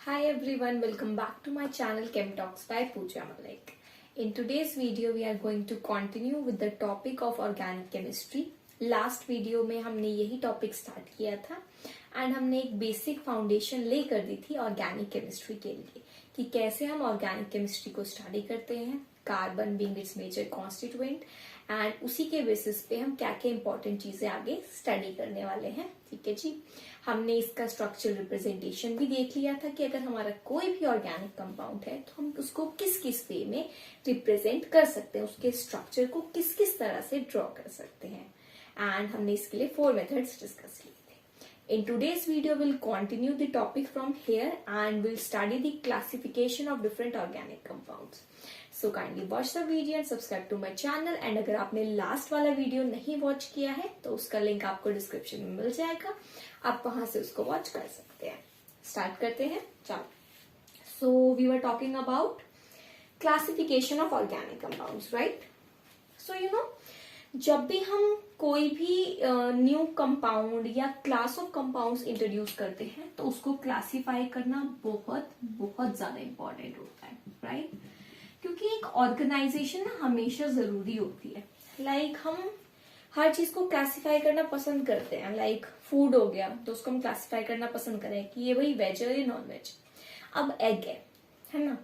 Hi everyone, welcome back to my channel Chem Talks by Pooja Malik. In today's video, we are going to continue with the topic of organic chemistry. Last video में हमने यही topic start किया था and हमने एक basic foundation ले कर दी थी ऑर्गेनिक केमिस्ट्री के लिए कि कैसे हम ऑर्गेनिक केमिस्ट्री को स्टडी करते हैं, carbon being its major constituent, and उसी के बेसिस पे हम क्या क्या इंपॉर्टेंट चीजें आगे स्टडी करने वाले हैं। ठीक है जी, हमने इसका स्ट्रक्चरल रिप्रेजेंटेशन भी देख लिया था कि अगर हमारा कोई भी ऑर्गेनिक कंपाउंड है तो हम उसको किस किस वे में रिप्रेजेंट कर सकते हैं, उसके स्ट्रक्चर को किस किस तरह से ड्रॉ कर सकते हैं, एंड हमने इसके लिए 4 मेथड्स डिस्कस किए थे। In today's video, we'll continue the topic from here and we'll study the classification of different organic compounds. So kindly watch the video and subscribe to my channel. And अगर आपने last वाला video नहीं watch किया है तो उसका link आपको description में मिल जाएगा, आप वहां से उसको वॉच कर सकते हैं। स्टार्ट करते हैं, चलो। So we were talking about classification of organic compounds, right? So you know, जब भी हम कोई भी न्यू कंपाउंड या क्लास ऑफ कंपाउंड्स इंट्रोड्यूस करते हैं तो उसको क्लासिफाई करना बहुत बहुत ज्यादा इंपॉर्टेंट होता है, राइट? क्योंकि एक ऑर्गेनाइजेशन ना हमेशा जरूरी होती है। लाइक हम हर चीज को क्लासिफाई करना पसंद करते हैं। लाइक फूड हो गया तो उसको हम क्लासिफाई करना पसंद करें कि ये भाई वेज है या नॉन वेज। अब एग है ना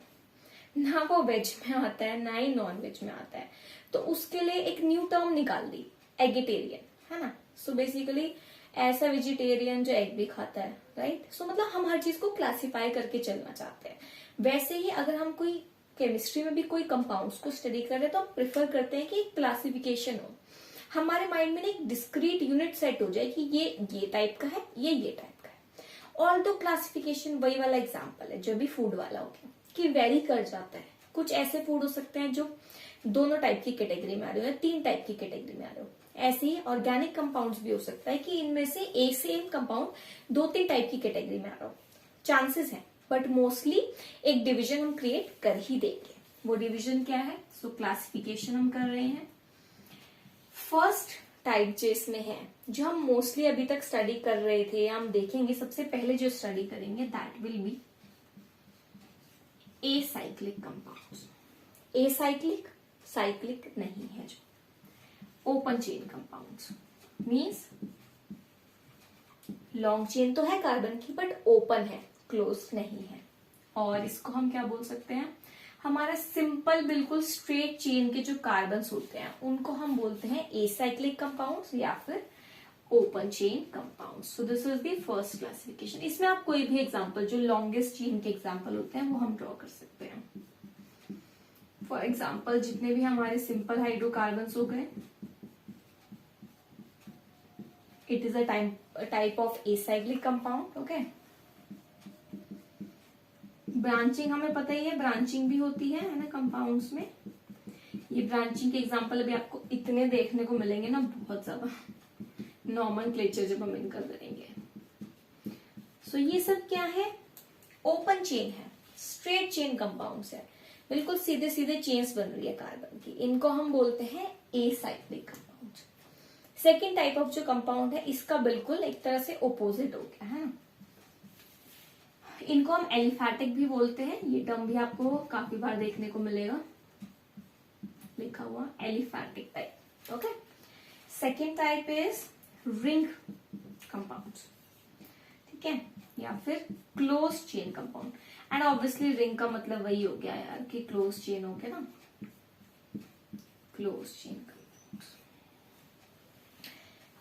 वो वेज में आता है ना ही नॉन वेज में आता है, तो उसके लिए एक न्यू टर्म निकाल दी, एगिटेरियन, है ना। सो बेसिकली ऐसा वेजिटेरियन जो एग भी खाता है, राइट? सो मतलब हम हर चीज को क्लासिफाई करके चलना चाहते हैं। वैसे ही अगर हम कोई केमिस्ट्री में भी कोई कंपाउंड्स को स्टडी कर रहे हैं तो हम प्रेफर करते हैं कि क्लासिफिकेशन हो, हमारे माइंड में एक डिस्क्रीट यूनिट सेट हो जाए कि ये टाइप का है, ये टाइप का है। ऑल दो क्लासिफिकेशन वही वाला एग्जाम्पल है जो भी फूड वाला हो गया कि वेरी कर जाता है। कुछ ऐसे फूड हो सकते हैं जो दोनों टाइप की कैटेगरी में आ रहे हो या 3 टाइप की कैटेगरी में आ रहे हो। ऐसे ही ऑर्गेनिक कंपाउंड्स भी हो सकता है कि इनमें से एक सेम कंपाउंड 2-3 टाइप की कैटेगरी में आ रहा हो। चांसेस हैं, बट मोस्टली एक डिवीजन हम क्रिएट कर ही देंगे। वो डिवीजन क्या है? सो क्लासिफिकेशन हम कर रहे हैं। फर्स्ट टाइप जो इसमें है, जो हम मोस्टली अभी तक स्टडी कर रहे थे, हम देखेंगे सबसे पहले जो स्टडी करेंगे that will be acyclic compounds. Acyclic, cyclic नहीं है जो। Open chain compounds means long chain तो है कार्बन की बट ओपन है, क्लोज नहीं है। और इसको हम क्या बोल सकते हैं? हमारा सिंपल बिल्कुल स्ट्रेट चेन के जो कार्बन्स होते हैं उनको हम बोलते हैं एसाइक्लिक कंपाउंड्स या फिर open chain compounds. So this is the first classification. इसमें आप कोई भी एग्जांपल जो लॉन्गेस्ट चेन के एग्जांपल होते हैं वो हम ड्रॉ कर सकते हैं। फॉर एग्जाम्पल जितने भी हमारे सिंपल हाइड्रोकार्बन्स हो गए, it is a type of acyclic compound. Okay, branching हमें पता ही है, ब्रांचिंग भी होती है ना कंपाउंड्स में। ये ब्रांचिंग के एग्जांपल अभी आपको इतने देखने को मिलेंगे ना, बहुत ज्यादा नॉमेनक्लेचर जब हम इनका करेंगे। सो ये सब क्या है? ओपन चेन है, स्ट्रेट चेन कंपाउंड्स है, बिल्कुल सीधे सीधे चेन्स बन रही है कार्बन की। इनको हम बोलते हैं acyclic compound. Second type of जो कंपाउंड है इसका बिल्कुल एक तरह से ओपोजिट हो गया है ना, इनको हम एलिफैटिक भी बोलते हैं। ये टर्म भी आपको काफी बार देखने को मिलेगा लिखा हुआ, aliphatic type. Okay, second type is ring compound, ठीक है, या फिर close chain compound. And obviously ring का मतलब वही हो गया यार कि क्लोज चेन हो गया ना, क्लोज चेन कंपाउंड।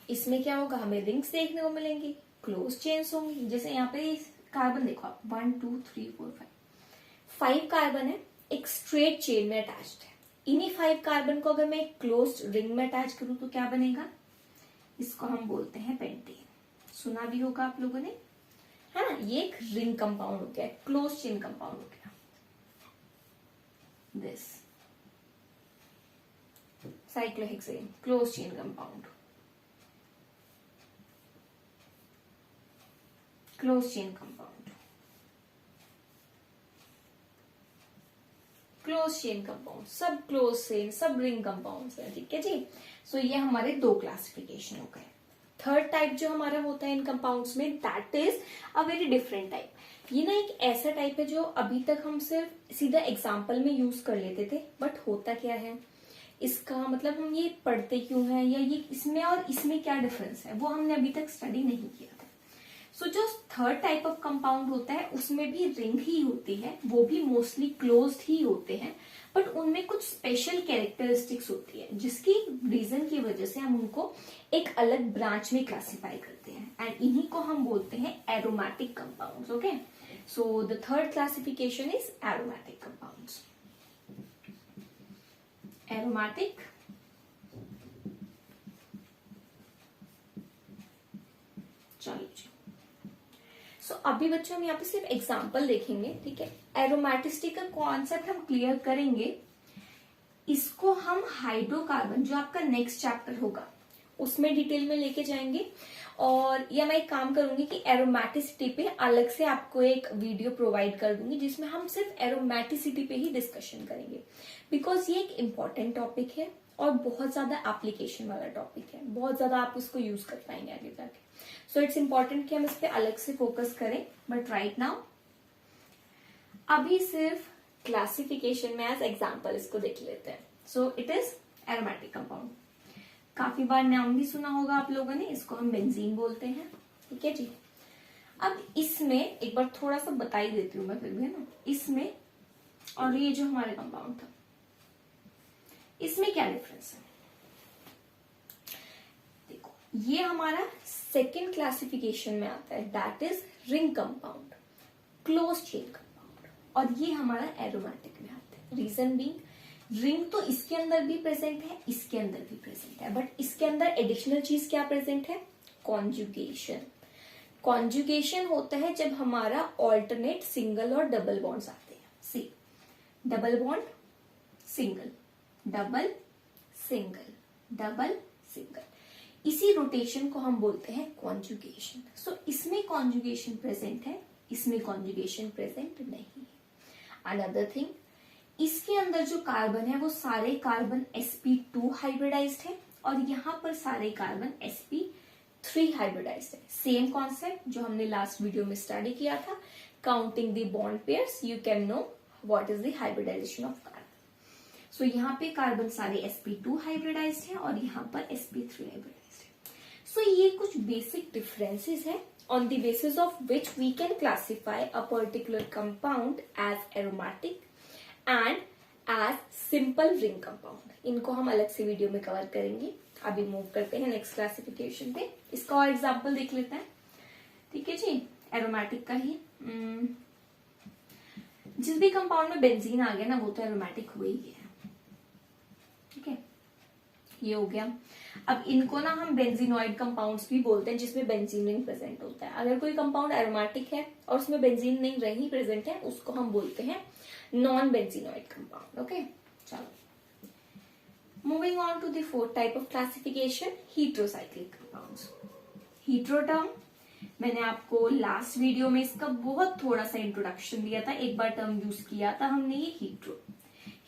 इसमें क्या होगा? हमें रिंग्स देखने को मिलेंगी, क्लोज चेन्स होंगी। जैसे यहाँ पे कार्बन देखो आप, 1 2 3 4 5 कार्बन है, एक स्ट्रेट चेन में अटैच्ड है। इन्हीं 5 कार्बन को अगर मैं एक क्लोज रिंग में अटैच करूं तो क्या बनेगा? इसको हम बोलते हैं पेंटेन। सुना भी होगा आप लोगों ने, है ना। ये एक रिंग कंपाउंड हो गया, क्लोज चेन कंपाउंड हो गया। This cyclohexane, close chain compound, close chain compound, close chain compound, सब क्लोज चेन, सब रिंग कंपाउंड्स हैं, ठीक है जी। सो ये हमारे 2 क्लासिफिकेशन हो गए। थर्ड टाइप जो हमारा होता है इन कंपाउंड्स में, that is a very different type. ये ना एक ऐसा टाइप है जो अभी तक हम सिर्फ सीधा एग्जाम्पल में यूज कर लेते थे, बट होता क्या है इसका, मतलब हम ये पढ़ते क्यों हैं, या ये इसमें और इसमें क्या डिफरेंस है, वो हमने अभी तक स्टडी नहीं किया था। सो जो थर्ड टाइप ऑफ कंपाउंड होता है उसमें भी रिंग ही होती है, वो भी मोस्टली क्लोज्ड ही होते हैं, बट उनमें कुछ स्पेशल कैरेक्टरिस्टिक्स होती है जिसकी रीजन की वजह से हम उनको एक अलग ब्रांच में क्लासिफाई करते हैं, एंड इन्हीं को हम बोलते हैं aromatic compounds. Okay, so the third classification is aromatic compounds. Aromatic चलिए, सो अभी बच्चों हम यहाँ पे सिर्फ एग्जांपल देखेंगे, ठीक है। एरोमेटिसिटी का कॉन्सेप्ट हम क्लियर करेंगे, इसको हम हाइड्रोकार्बन जो आपका नेक्स्ट चैप्टर होगा उसमें डिटेल में लेके जाएंगे, और या मैं एक काम करूंगी कि एरोमेटिसिटी पे अलग से आपको एक वीडियो प्रोवाइड कर दूंगी जिसमें हम सिर्फ एरोमेटिसिटी पे ही डिस्कशन करेंगे, बिकॉज ये एक इम्पॉर्टेंट टॉपिक है और बहुत ज्यादा एप्लीकेशन वाला टॉपिक है, बहुत ज्यादा आप उसको यूज कर पाएंगे आगे जाके। सो इट्स इम्पॉर्टेंट कि हम इस पे अलग से फोकस करें, बट राइट नाउ अभी सिर्फ क्लासिफिकेशन में एज एग्जाम्पल इसको देख लेते हैं। सो इट इज एरोमेटिक कंपाउंड, काफी बार नाम भी सुना होगा आप लोगों ने, इसको हम बेंजीन बोलते हैं, ठीक है जी। अब इसमें एक बार थोड़ा सा बता ही देती हूँ मैं फिर भी, है ना, इसमें और ये जो हमारे कंपाउंड था इसमें क्या डिफरेंस है। देखो ये हमारा सेकेंड क्लासिफिकेशन में आता है, that is ring compound, close chain compound, और ये हमारा एरोमेटिक में आता है। रीजन बीइंग रिंग तो इसके अंदर भी प्रेजेंट है, इसके अंदर भी प्रेजेंट है, बट इसके अंदर एडिशनल चीज क्या प्रेजेंट है, कॉन्जुगेशन। कॉन्जुगेशन होता है जब हमारा ऑल्टरनेट सिंगल और डबल बॉन्ड्स आते हैं। See, double bond, single, double, single, double, single, इसी रोटेशन को हम बोलते हैं कॉन्जुगेशन। सो इसमें कॉन्जुगेशन प्रेजेंट है, इसमें कॉन्जुगेशन प्रेजेंट नहीं है। अनदर थिंग, इसके अंदर जो कार्बन है वो सारे कार्बन sp2 हाइब्रिडाइज्ड है, और यहाँ पर सारे कार्बन sp3 हाइब्रिडाइज्ड है। सेम कॉन्सेप्ट जो हमने लास्ट वीडियो में स्टडी किया था, counting the bond pairs you can know what is the hybridisation of carbon. So यहाँ पे कार्बन सारे sp2 हाइब्रिडाइज्ड है और यहाँ पर sp3 हाइब्रिडाइज्ड है। सो ये कुछ बेसिक डिफरेंसेस है on the basis of which we can classify a particular compound as aromatic and as simple ring compound। इनको हम अलग से वीडियो में कवर करेंगे। अभी मूव करते हैं नेक्स्ट क्लासिफिकेशन पे, इसका और एग्जांपल देख लेते हैं, ठीक है जी। एरोमेटिक का ही जिस भी कंपाउंड में बेंजीन आ गया ना वो तो एरोमेटिक हो ही गया, ठीक है, ये हो गया। अब इनको ना हम बेंजीनॉइड कंपाउंड्स भी बोलते हैं जिसमें बेंजीन रिंग प्रेजेंट होता है। अगर कोई कंपाउंड एरोमेटिक है और उसमें बेंजीन रिंग नहीं प्रेजेंट है उसको हम बोलते हैं नॉन बेंजीनॉइड कंपाउंड। ओके, चलो moving on to the fourth type of classification, heterocyclic compounds. Hetero term मैंने आपको लास्ट वीडियो में इसका बहुत थोड़ा सा इंट्रोडक्शन दिया था, एक बार टर्म यूज किया था हमने, ये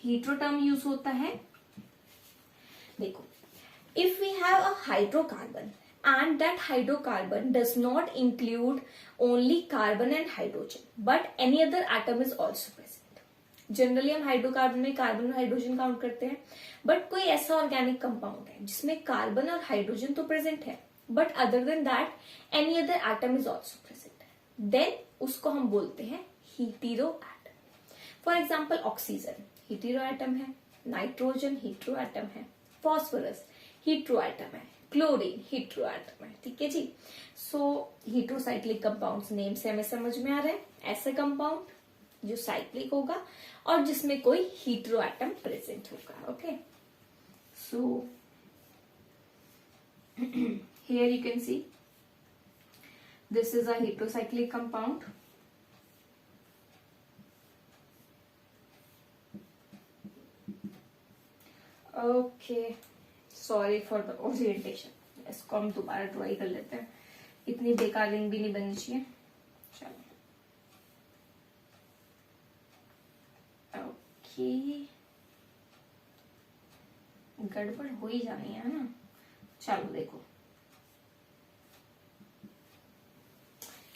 हीट्रो टर्म यूज होता है। देखो, if we have a hydrocarbon and that hydrocarbon does not include only carbon and hydrogen but any other atom is also present। Generally हम हाइड्रोकार्बन में कार्बन और हाइड्रोजन काउंट करते हैं, बट कोई ऐसा ऑर्गेनिक कंपाउंड है जिसमें कार्बन और हाइड्रोजन तो प्रेजेंट है but other than that any other atom is also present, then उसको हम बोलते हैं hetero atom. For example oxygen hetero atom है, नाइट्रोजन हीटेरो एटम है, फॉस्फोरस हीट्रो एटम है, क्लोरीन हीट्रो एटम है, ठीक है जी। सो हीट्रोसाइक्लिक कंपाउंड्स नेम से हमें समझ में आ रहा है, ऐसा कंपाउंड जो साइक्लिक होगा और जिसमें कोई हीट्रो एटम प्रेजेंट होगा। Okay, so here you can see this is a heterocyclic compound। Okay, sorry for the orientation, इसको हम दोबारा ड्राई कर लेते हैं, इतनी बेकार रिंग भी नहीं बननी चाहिए। चलो ओके, गड़बड़ हो ही जानी है ना। चलो देखो,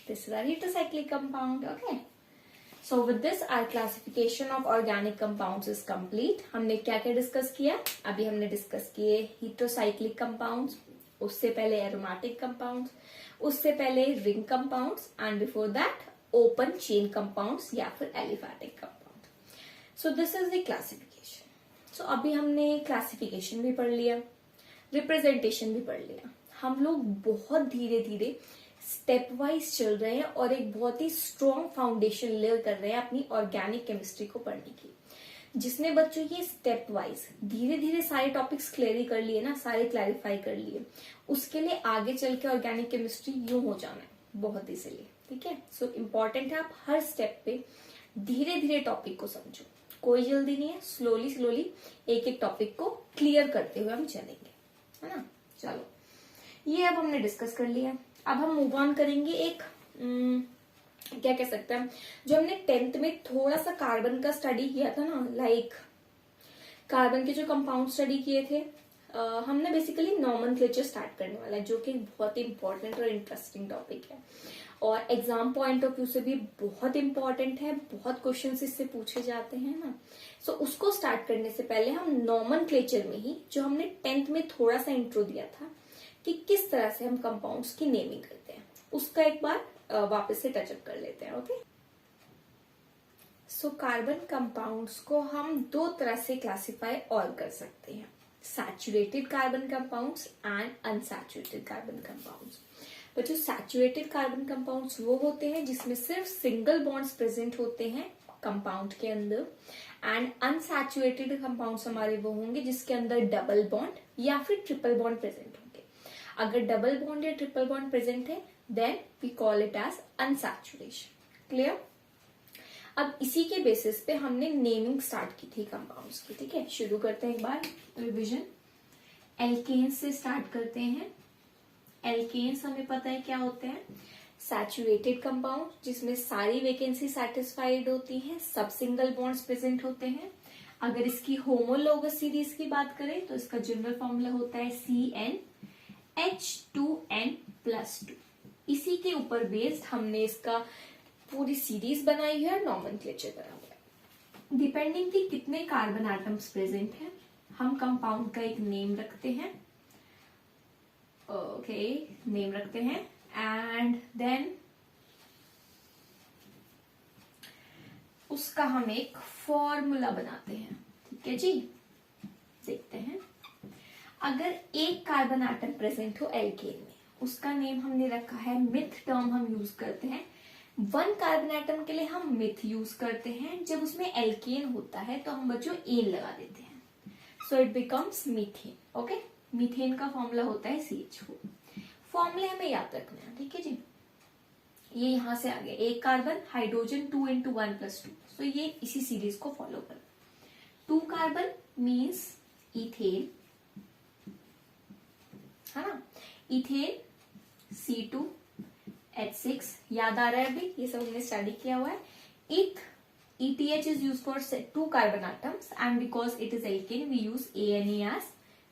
This is our heterocyclic compound. Okay. So with this our classification of organic compounds is complete. हमने क्या क्या डिस्कस किया? अभी हमने डिस्कस किए heterocyclic compounds, उससे पहले aromatic compounds, उससे पहले ring compounds, and before that open chain compounds या फिर aliphatic compound. So this is the classification. So अभी हमने classification भी पढ़ लिया, representation भी पढ़ लिया. हम लोग बहुत धीरे धीरे स्टेप वाइज चल रहे हैं और एक बहुत ही स्ट्रॉन्ग फाउंडेशन ले कर रहे हैं अपनी ऑर्गेनिक केमिस्ट्री को पढ़ने की. जिसने बच्चों ये स्टेप वाइज धीरे धीरे सारे टॉपिक्स क्लियर कर लिए ना, सारे क्लैरिफाई कर लिए, उसके लिए आगे चल के ऑर्गेनिक केमिस्ट्री यूं हो जाना है बहुत इजीली. ठीक है. सो इम्पोर्टेंट है आप हर स्टेप पे धीरे धीरे टॉपिक को समझो. कोई जल्दी नहीं है, स्लोली स्लोली एक एक टॉपिक को क्लियर करते हुए हम चलेंगे, है ना. चलो ये अब हमने डिस्कस कर लिया. अब हम मूव ऑन करेंगे एक क्या कह सकते हैं, जो हमने 10th में थोड़ा सा कार्बन का स्टडी किया था ना, लाइक कार्बन के जो कंपाउंड स्टडी किए थे, हमने बेसिकली नॉमेनक्लेचर स्टार्ट करने वाला है, जो कि बहुत ही इंपॉर्टेंट और इंटरेस्टिंग टॉपिक है और एग्जाम पॉइंट ऑफ व्यू से भी बहुत इंपॉर्टेंट है. बहुत क्वेश्चंस इससे पूछे जाते हैं ना. सो उसको स्टार्ट करने से पहले हम नॉमेनक्लेचर में ही जो हमने 10th में थोड़ा सा इंट्रो दिया था कि किस तरह से हम कंपाउंड्स की नेमिंग करते हैं, उसका एक बार वापस से टचअप कर लेते हैं. ओके. सो कार्बन कंपाउंड्स को हम दो तरह से क्लासिफाई और कर सकते हैं, saturated carbon compounds and unsaturated carbon compounds. तो जो सैचुरेटेड कार्बन कंपाउंड्स वो होते हैं जिसमें सिर्फ सिंगल बॉन्ड्स प्रेजेंट होते हैं कंपाउंड के अंदर, एंड अनसैचुरेटेड कंपाउंड्स हमारे वो होंगे जिसके अंदर डबल बॉन्ड या फिर ट्रिपल बॉन्ड प्रेजेंट होंगे. अगर डबल बॉन्ड या ट्रिपल बॉन्ड प्रेजेंट है then we call it as unsaturation. Clear. अब इसी के बेसिस पे हमने नेमिंग स्टार्ट की थी कंपाउंड्स की. ठीक है. शुरू करते हैं एक बार रिवीजन. एल्केन्स से स्टार्ट करते हैं. एल्केन्स हमें पता है क्या होते हैं, सैचुरेटेड कंपाउंड जिसमें सारी वैकेंसी सेटिस्फाइड होती है, सब सिंगल बॉन्ड्स प्रेजेंट होते हैं. अगर इसकी होमोलोगस सीरीज की बात करें तो इसका जनरल फॉर्मूला होता है CnH2n+2. इसी के ऊपर बेस्ड हमने इसका पूरी सीरीज बनाई है, नॉमेनक्लेचर बना हुआ है. डिपेंडिंग थी कितने कार्बन एटम्स प्रेजेंट हैं, हम कंपाउंड का एक नेम रखते हैं. ओके, नेम रखते हैं एंड देन उसका हम एक फॉर्मूला बनाते हैं. ठीक है जी. देखते हैं. अगर एक कार्बन एटम प्रेजेंट हो एल्केन में, उसका नेम हमने रखा है मिथ. टर्म हम यूज करते हैं. वन कार्बन एटम के लिए हम मिथ यूज करते हैं. जब उसमें एल्केन होता है तो हम बच्चों एन लगा देते हैं. So it becomes methane. Okay. Methane का फॉर्मूला होता है CH4. फॉर्मूले हमें याद रखना है. ठीक है जी. ये यहां से आ गया, एक कार्बन, हाइड्रोजन 2 × 1+2. सो ये इसी सीरीज को फॉलो कर. 2 कार्बन मीन्स इथेन, है ना. Ethane C2H6. याद आ रहा है अभी, ये सब हमने स्टडी किया हुआ है. ETH is used for 2 carbon atoms and because it is alkane we use ANE as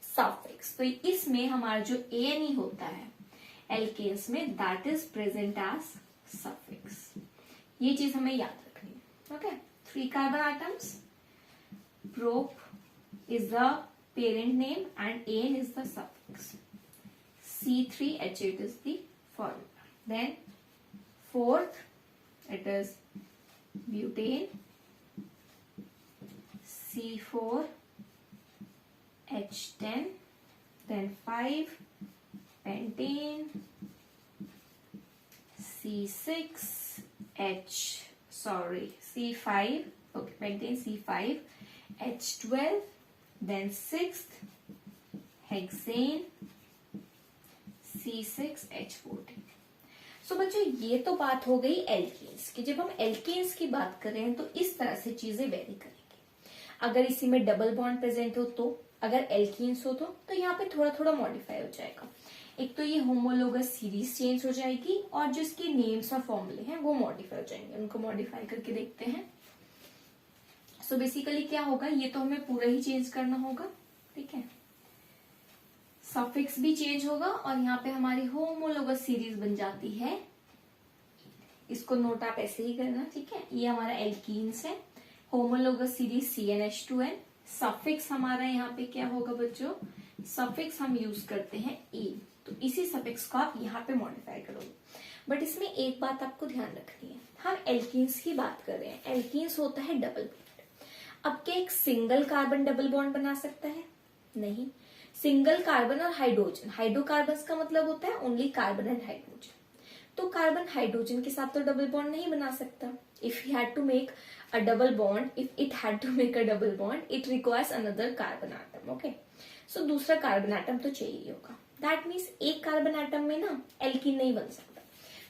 suffix. तो इसमें हमारा जो ANE होता है alkanes में that is present as suffix. ये चीज हमें याद रखनी है. Okay. 3 carbon atoms, prop is the parent name and AN is the suffix. C3H8 is the formula. Then fourth it is butane, C4H10, then 5 pentane, C5, okay, pentane C5H12, then 6th hexane C6H14. सो बच्चों ये तो बात हो गई alkanes की. जब हम alkanes की बात करें तो इस तरह से चीजें वेरी करेंगी. अगर इसी में डबल बॉन्ड प्रेजेंट हो तो, अगर एल्केन्स हो तो यहाँ पे थोड़ा थोड़ा मॉडिफाई हो जाएगा. एक तो ये होमोलोगस सीरीज चेंज हो जाएगी और जो इसके नेम्स और फॉर्मूले हैं वो मॉडिफाई हो जाएंगे. उनको मॉडिफाई करके देखते हैं. सो बेसिकली क्या होगा, ये तो हमें पूरा ही चेंज करना होगा. ठीक है. सफिक्स भी चेंज होगा और यहाँ पे हमारी होमोलोगस सीरीज बन जाती है इसको नोट आप ऐसे ही करना, ठीक है। ये हमारा एल्कीन्स है, होमोलोगस सीरीज CnH2n। सफिक्स हमारा यहाँ पे क्या होगा बच्चों, सफिक्स हम यूज करते हैं e, तो इसी सफिक्स को आप यहाँ पे मॉडिफाई करोगे। बट इसमें एक बात आपको ध्यान रखनी है, हम एल्कीन्स की बात कर रहे हैं, एल्कीन्स होता है डबल बॉन्ड। अब क्या एक सिंगल कार्बन डबल बॉन्ड बना सकता है? नहीं। सिंगल कार्बन और हाइड्रोजन, हाइड्रोकार्बन का मतलब होता है ओनली कार्बन एंड हाइड्रोजन, तो कार्बन हाइड्रोजन के साथ तो डबल बॉन्ड नहीं बना सकता। If he had to make a double bond, if it had to make a double bond, it requires another carbon atom, okay. So दूसरा carbon atom तो चाहिए होगा। दैट मीन्स एक कार्बन आटम में ना एल्कीन नहीं बन सकता।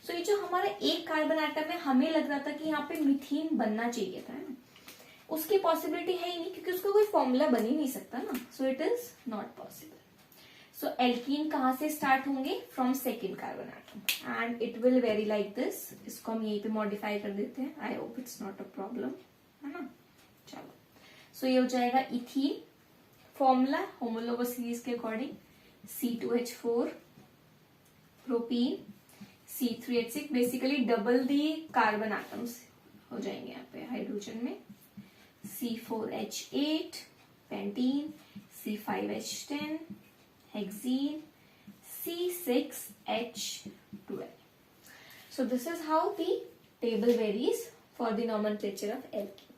सो ये जो हमारा एक कार्बन आटम है, हमें लग रहा था कि यहाँ पे मिथीन बनना चाहिए था, है ना, उसकी पॉसिबिलिटी है ही नहीं, क्योंकि उसका कोई फॉर्मूला बन ही नहीं सकता ना। So it is not possible. So alkene कहाँ से स्टार्ट होंगे? From second carbon atom, and it will vary like this. इसको हम यहीं पे मॉडिफाई कर देते हैं, I hope it's not a problem, है ना। चलो, सो ये हो जाएगा इथीन। फॉर्मूला होमोलोगस सीरीज के according C2H4, propene C3H6, basically double the carbon atoms हो जाएंगे यहाँ पे हाइड्रोजन में। C4H8, pentene, C5H10, hexene, C6H12. So this is how the table varies for the nomenclature of alkene.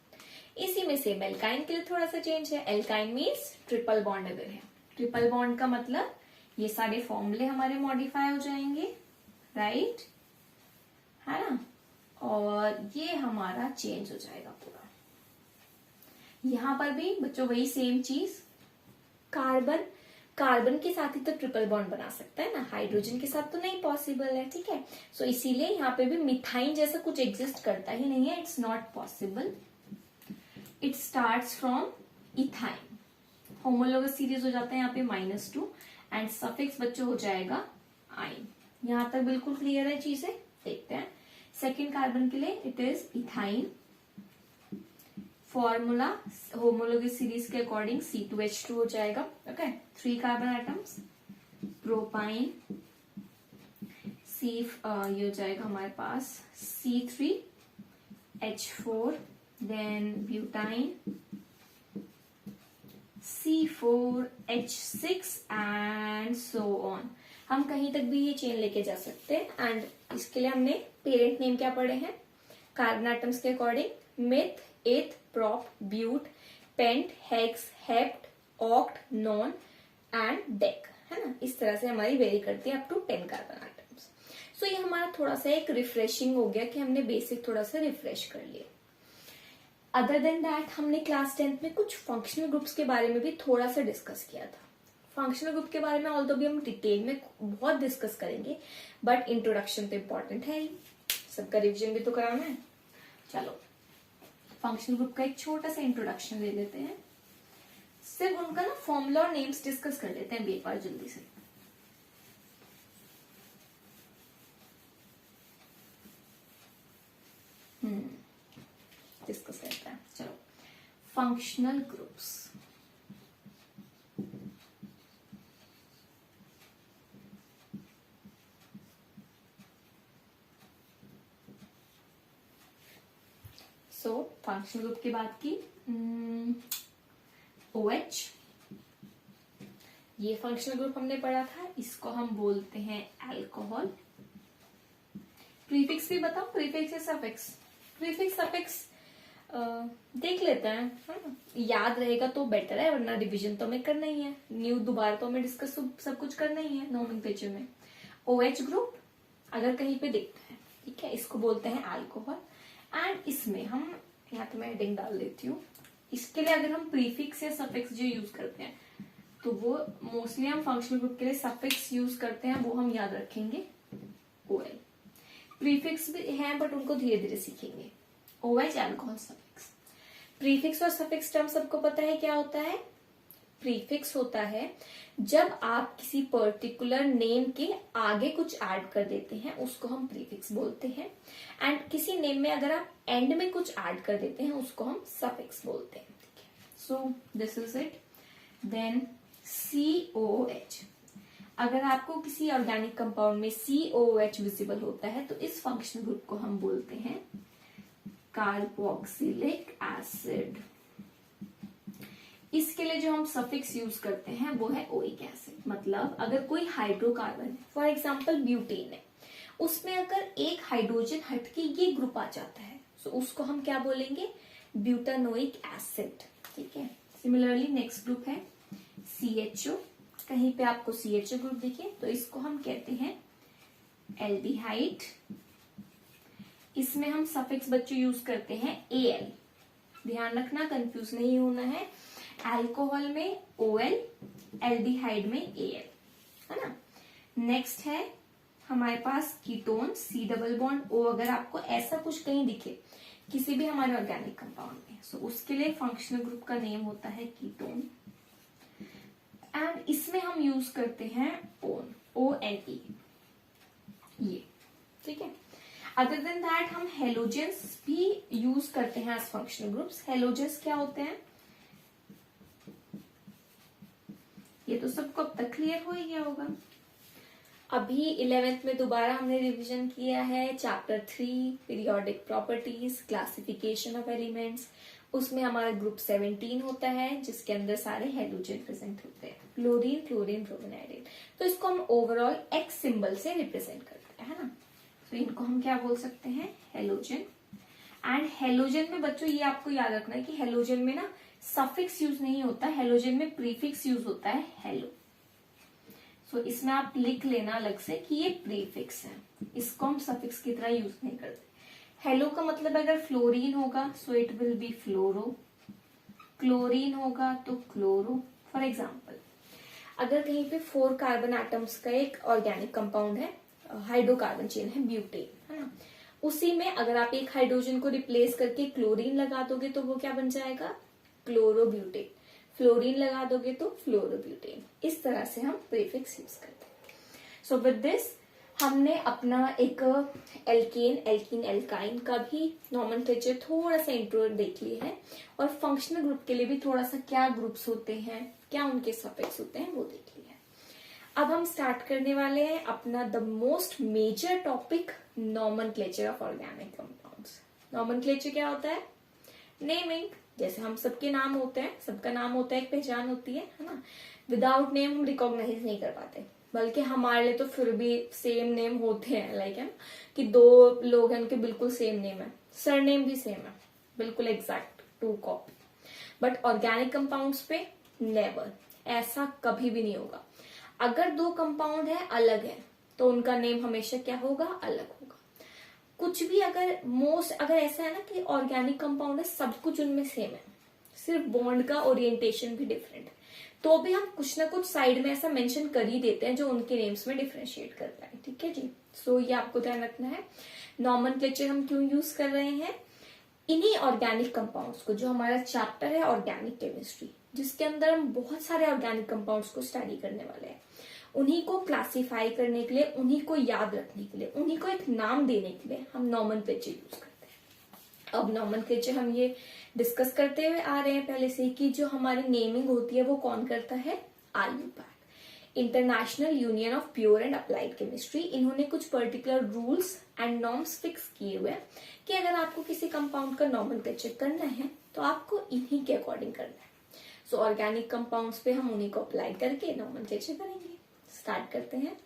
इसी में से alkyne के लिए थोड़ा सा चेंज है। एल्काइन मीन्स ट्रिपल बॉन्ड अगर है, ट्रिपल बॉन्ड का मतलब ये सारे फॉर्मूले हमारे मॉडिफाई हो जाएंगे, राइट, है ना, और ये हमारा चेंज हो जाएगा पूरा। यहां पर भी बच्चों वही सेम चीज, कार्बन कार्बन के साथ ही तो ट्रिपल बॉन्ड बना सकता है ना, हाइड्रोजन के साथ तो नहीं पॉसिबल है, ठीक है। सो इसीलिए यहाँ पे भी मिथाइन जैसा कुछ एग्जिस्ट करता ही नहीं है, it's not possible. It starts from ethyne, homologous series हो जाता है यहाँ पे -2, एंड सफिक्स बच्चों हो जाएगा आइन। यहां तक बिल्कुल क्लियर है चीजें, देखते हैं। सेकेंड कार्बन के लिए it is ethyne. Formula homologous series के अकॉर्डिंग C2H2 हो जाएगा, ओके। 3 कार्बन एटम्स, प्रोपाइन, ये हो जाएगा हमारे पास C3H4, then butyne, C4H6 and so on. हम कहीं तक भी ये चेन लेके जा सकते हैं, एंड इसके लिए हमने पेरेंट नेम क्या पढ़े हैं कार्बन एटम्स के according? Meth, eth, prop, but, pent, hex, hept, oct, non and dec, है ना। इस तरह से हमारी वेरी करती है up to 10 carbon atoms. So ये हमारा थोड़ा सा एक रिफ्रेशिंग हो गया कि हमने बेसिक थोड़ा सा रिफ्रेश कर लिया। अदर देन दैट हमने क्लास 10th में कुछ फंक्शनल ग्रुप्स के बारे में भी थोड़ा सा डिस्कस किया था। फंक्शनल ग्रुप के बारे में ऑल्दो भी हम डिटेल में बहुत डिस्कस करेंगे, बट इंट्रोडक्शन तो इम्पोर्टेंट है ही, सबका रिविजन भी तो कराना है। चलो फंक्शनल ग्रुप का एक छोटा सा इंट्रोडक्शन ले लेते हैं, सिर्फ उनका ना फॉर्मूला और नेम्स डिस्कस कर लेते हैं एक बार जल्दी से। डिस्कस करते हैं, चलो। Functional groups, so functional group की बात की, OH, ये फंक्शनल ग्रुप हमने पढ़ा था, इसको हम बोलते हैं अल्कोहल। प्रीफिक्स भी बताओ, प्रीफिक्स या सफिक्स? प्रीफिक्स सफिक्स देख लेते हैं, है ना, याद रहेगा तो बेटर है, वरना रिवीजन तो हमें करना ही है, न्यू दोबारा तो हमें डिस्कस सब कुछ करना ही है नोमेनक्लेचर में। OH ग्रुप अगर कहीं पे दिखता है, ठीक है, इसको बोलते हैं अल्कोहल। एंड इसमें हम यहाँ तो मैं हेडिंग डाल देती हूँ, इसके लिए अगर हम प्रीफिक्स या सफिक्स जो यूज करते हैं, तो वो मोस्टली हम फंक्शनल ग्रुप के लिए सफिक्स यूज करते हैं, वो हम याद रखेंगे OL। प्रीफिक्स भी हैं बट उनको धीरे धीरे सीखेंगे। OH alcohol suffix. प्रीफिक्स और सफिक्स टर्म सबको पता है क्या होता है? प्रीफिक्स होता है जब आप किसी पर्टिकुलर नेम के आगे कुछ ऐड कर देते हैं, उसको हम प्रीफिक्स बोलते हैं। एंड किसी नेम में अगर आप एंड में कुछ ऐड कर देते हैं, उसको हम सफिक्स बोलते हैं, ठीक है। So this is it. Then COH, अगर आपको किसी ऑर्गेनिक कंपाउंड में COOH विजिबल होता है तो इस फंक्शनल ग्रुप को हम बोलते हैं कार्बोक्सिलिक एसिड। इसके लिए जो हम सफिक्स यूज करते हैं वो है ओइक एसिड। मतलब अगर कोई हाइड्रोकार्बन है, फॉर एग्जांपल ब्यूटेन है, उसमें अगर एक हाइड्रोजन हटके ये ग्रुप आ जाता है तो उसको हम क्या बोलेंगे, ब्यूटानोइक एसिड। ठीक है। सिमिलरली नेक्स्ट ग्रुप है CHO। कहीं पे आपको CHO ग्रुप दिखे तो इसको हम कहते हैं एल्डिहाइड। इसमें हम सफिक्स बच्चों यूज करते हैं AL। ध्यान रखना, कंफ्यूज नहीं होना है। अल्कोहल में OL, एल्डिहाइड में AL, है ना। नेक्स्ट है हमारे पास ketone, C double bond O। अगर आपको ऐसा कुछ कहीं दिखे किसी भी हमारे ऑर्गेनिक कंपाउंड में, सो उसके लिए फंक्शनल ग्रुप का नेम होता है कीटोन। एंड इसमें हम यूज करते हैं ओन, ONE, ये। ठीक है। अदर देन दैट हम हेलोजेंस भी यूज करते हैं एज फंक्शनल ग्रुप्स। हेलोजेंस क्या होते हैं, ये तो सबको अब तक क्लियर हो ही गया होगा। अभी 11th में दोबारा हमने रिवीजन किया है chapter 3 periodic properties, classification of elements. उसमें हमारा ग्रुप 17 होता है जिसके अंदर सारे हेलोजन प्रेजेंट होते हैं, क्लोरीन, क्लोरीन, ब्रोमीन, आयोडीन। तो इसको हम ओवरऑल X सिंबल से रिप्रेजेंट करते हैं, है ना। तो इनको हम क्या बोल सकते हैं, हेलोजन। एंड हेलोजन में बच्चों ये आपको याद रखना है कि हेलोजन में ना सफिक्स यूज नहीं होता, हेलोजन में प्रीफिक्स यूज होता है, हेलो। सो इसमें आप लिख लेना अलग से कि ये प्रीफिक्स है, इसको हम सफिक्स की तरह यूज नहीं करते। हेलो का मतलब अगर फ्लोरीन होगा सो it will B fluoro, chlorine होगा तो क्लोरो। फॉर एग्जाम्पल अगर कहीं पे 4 कार्बन एटम्स का एक ऑर्गेनिक कंपाउंड है, हाइड्रोकार्बन चेन है, ब्यूटेन, है ना, उसी में अगर आप एक हाइड्रोजन को रिप्लेस करके क्लोरीन लगा दोगे तो वो क्या बन जाएगा, क्लोरोब्यूटेन। फ्लोरीन लगा दोगे तो फ्लोरोब्यूटेन। इस तरह से हम प्रीफिक्स यूज करते हैं। सो विद दिस हमने अपना एक एल्केन, एल्कीन, एल्काइन का भी नॉमेनक्लेचर थोड़ा सा इंट्रो देख लिया है, और फंक्शनल ग्रुप के लिए भी थोड़ा सा क्या ग्रुप्स होते हैं, क्या उनके सफिक्स होते हैं वो देख लिया है। अब हम स्टार्ट करने वाले हैं अपना the most major topic, nomenclature of organic compounds. Nomenclature क्या होता है, नेमिंग। जैसे हम सबके नाम होते हैं, सबका नाम होता है, एक पहचान होती है ना। विदाउट नेम हम रिकॉग्नाइज नहीं कर पाते, बल्कि हमारे लिए तो फिर भी सेम नेम होते हैं, लाइक है कि 2 लोग हैं उनके बिल्कुल सेम नेम है, सरनेम भी सेम है, बिल्कुल exact 2 copy. But organic compounds पे नेवर, ऐसा कभी भी नहीं होगा। अगर 2 कंपाउंड है अलग है तो उनका नेम हमेशा क्या होगा, अलग होगा। कुछ भी अगर ऐसा है ना कि ऑर्गेनिक कंपाउंड है, सब कुछ उनमें सेम है, सिर्फ बॉन्ड का ओरिएंटेशन भी डिफरेंट है, तो भी हम कुछ ना कुछ साइड में ऐसा मेंशन कर ही देते हैं जो उनके नेम्स में डिफरेंशिएट करता है। ठीक है जी। सो ये आपको ध्यान रखना है। नॉमेनक्लेचर हम क्यों यूज कर रहे हैं, इन्हीं ऑर्गेनिक कंपाउंड्स को, जो हमारा चैप्टर है ऑर्गेनिक केमिस्ट्री, जिसके अंदर हम बहुत सारे ऑर्गेनिक कंपाउंड्स को स्टडी करने वाले हैं, उन्हीं को क्लासिफाई करने के लिए, उन्हीं को याद रखने के लिए, उन्हीं को एक नाम देने के लिए हम नॉमेनक्लेचर यूज करते हैं। अब नॉमेनक्लेचर हम ये डिस्कस करते हुए आ रहे हैं पहले से कि जो हमारी नेमिंग होती है वो कौन करता है, IUPAC, international union of pure and applied chemistry. इन्होंने कुछ particular rules and norms fix किए हुए हैं कि अगर आपको किसी कंपाउंड का नॉमेनक्लेचर करना है तो आपको इन्हीं के अकॉर्डिंग करना है। सो ऑर्गेनिक कंपाउंड्स पे हम उन्हीं को अप्लाई करके नॉमेनक्लेचर करेंगे। स्टार्ट करते हैं।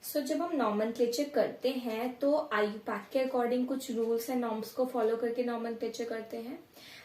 सो जब हम नॉमेनक्लेचर करते हैं तो IUPAC के अकॉर्डिंग कुछ रूल्स एंड नॉर्म्स को फॉलो करके नॉमेनक्लेचर करते हैं।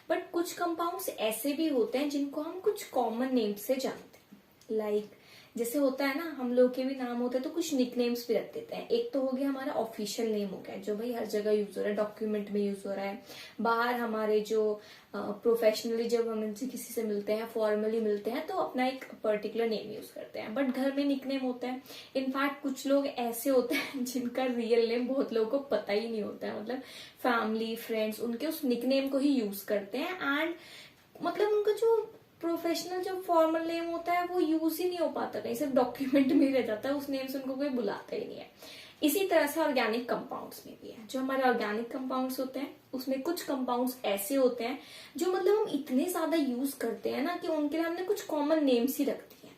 बट कुछ कंपाउंड्स ऐसे भी होते हैं जिनको हम कुछ कॉमन नेम से जानते हैं, लाइक जैसे होता है ना, हम लोग के भी नाम होते हैं तो कुछ निकनेम्स भी रख देते हैं। एक तो हो गया हमारा ऑफिशियल नेम हो गया, जो भाई हर जगह यूज हो रहा है, डॉक्यूमेंट में यूज हो रहा है, बाहर हमारे जो प्रोफेशनली जब हम इनसे किसी से मिलते हैं, फॉर्मली मिलते हैं, तो अपना एक पर्टिकुलर नेम यूज करते हैं। बट घर में निकनेम होता है। इनफैक्ट कुछ लोग ऐसे होते हैं जिनका रियल नेम बहुत लोगों को पता ही नहीं होता है, मतलब फैमिली, फ्रेंड्स उनके उस निकनेम को ही यूज करते हैं, एंड मतलब उनका जो प्रोफेशनल जो फॉर्मल नेम होता है वो यूज ही नहीं हो पाता, कहीं सिर्फ डॉक्यूमेंट में रह जाता है, उस नेम से उनको कोई बुलाता ही नहीं है। इसी तरह से ऑर्गेनिक कंपाउंड्स में भी है। जो हमारे ऑर्गेनिक कंपाउंड्स होते हैं उसमें कुछ कंपाउंड्स ऐसे होते हैं जो मतलब हम इतने ज्यादा यूज करते हैं ना कि उनके लिए हमने कुछ कॉमन नेम्स ही रख दिए हैं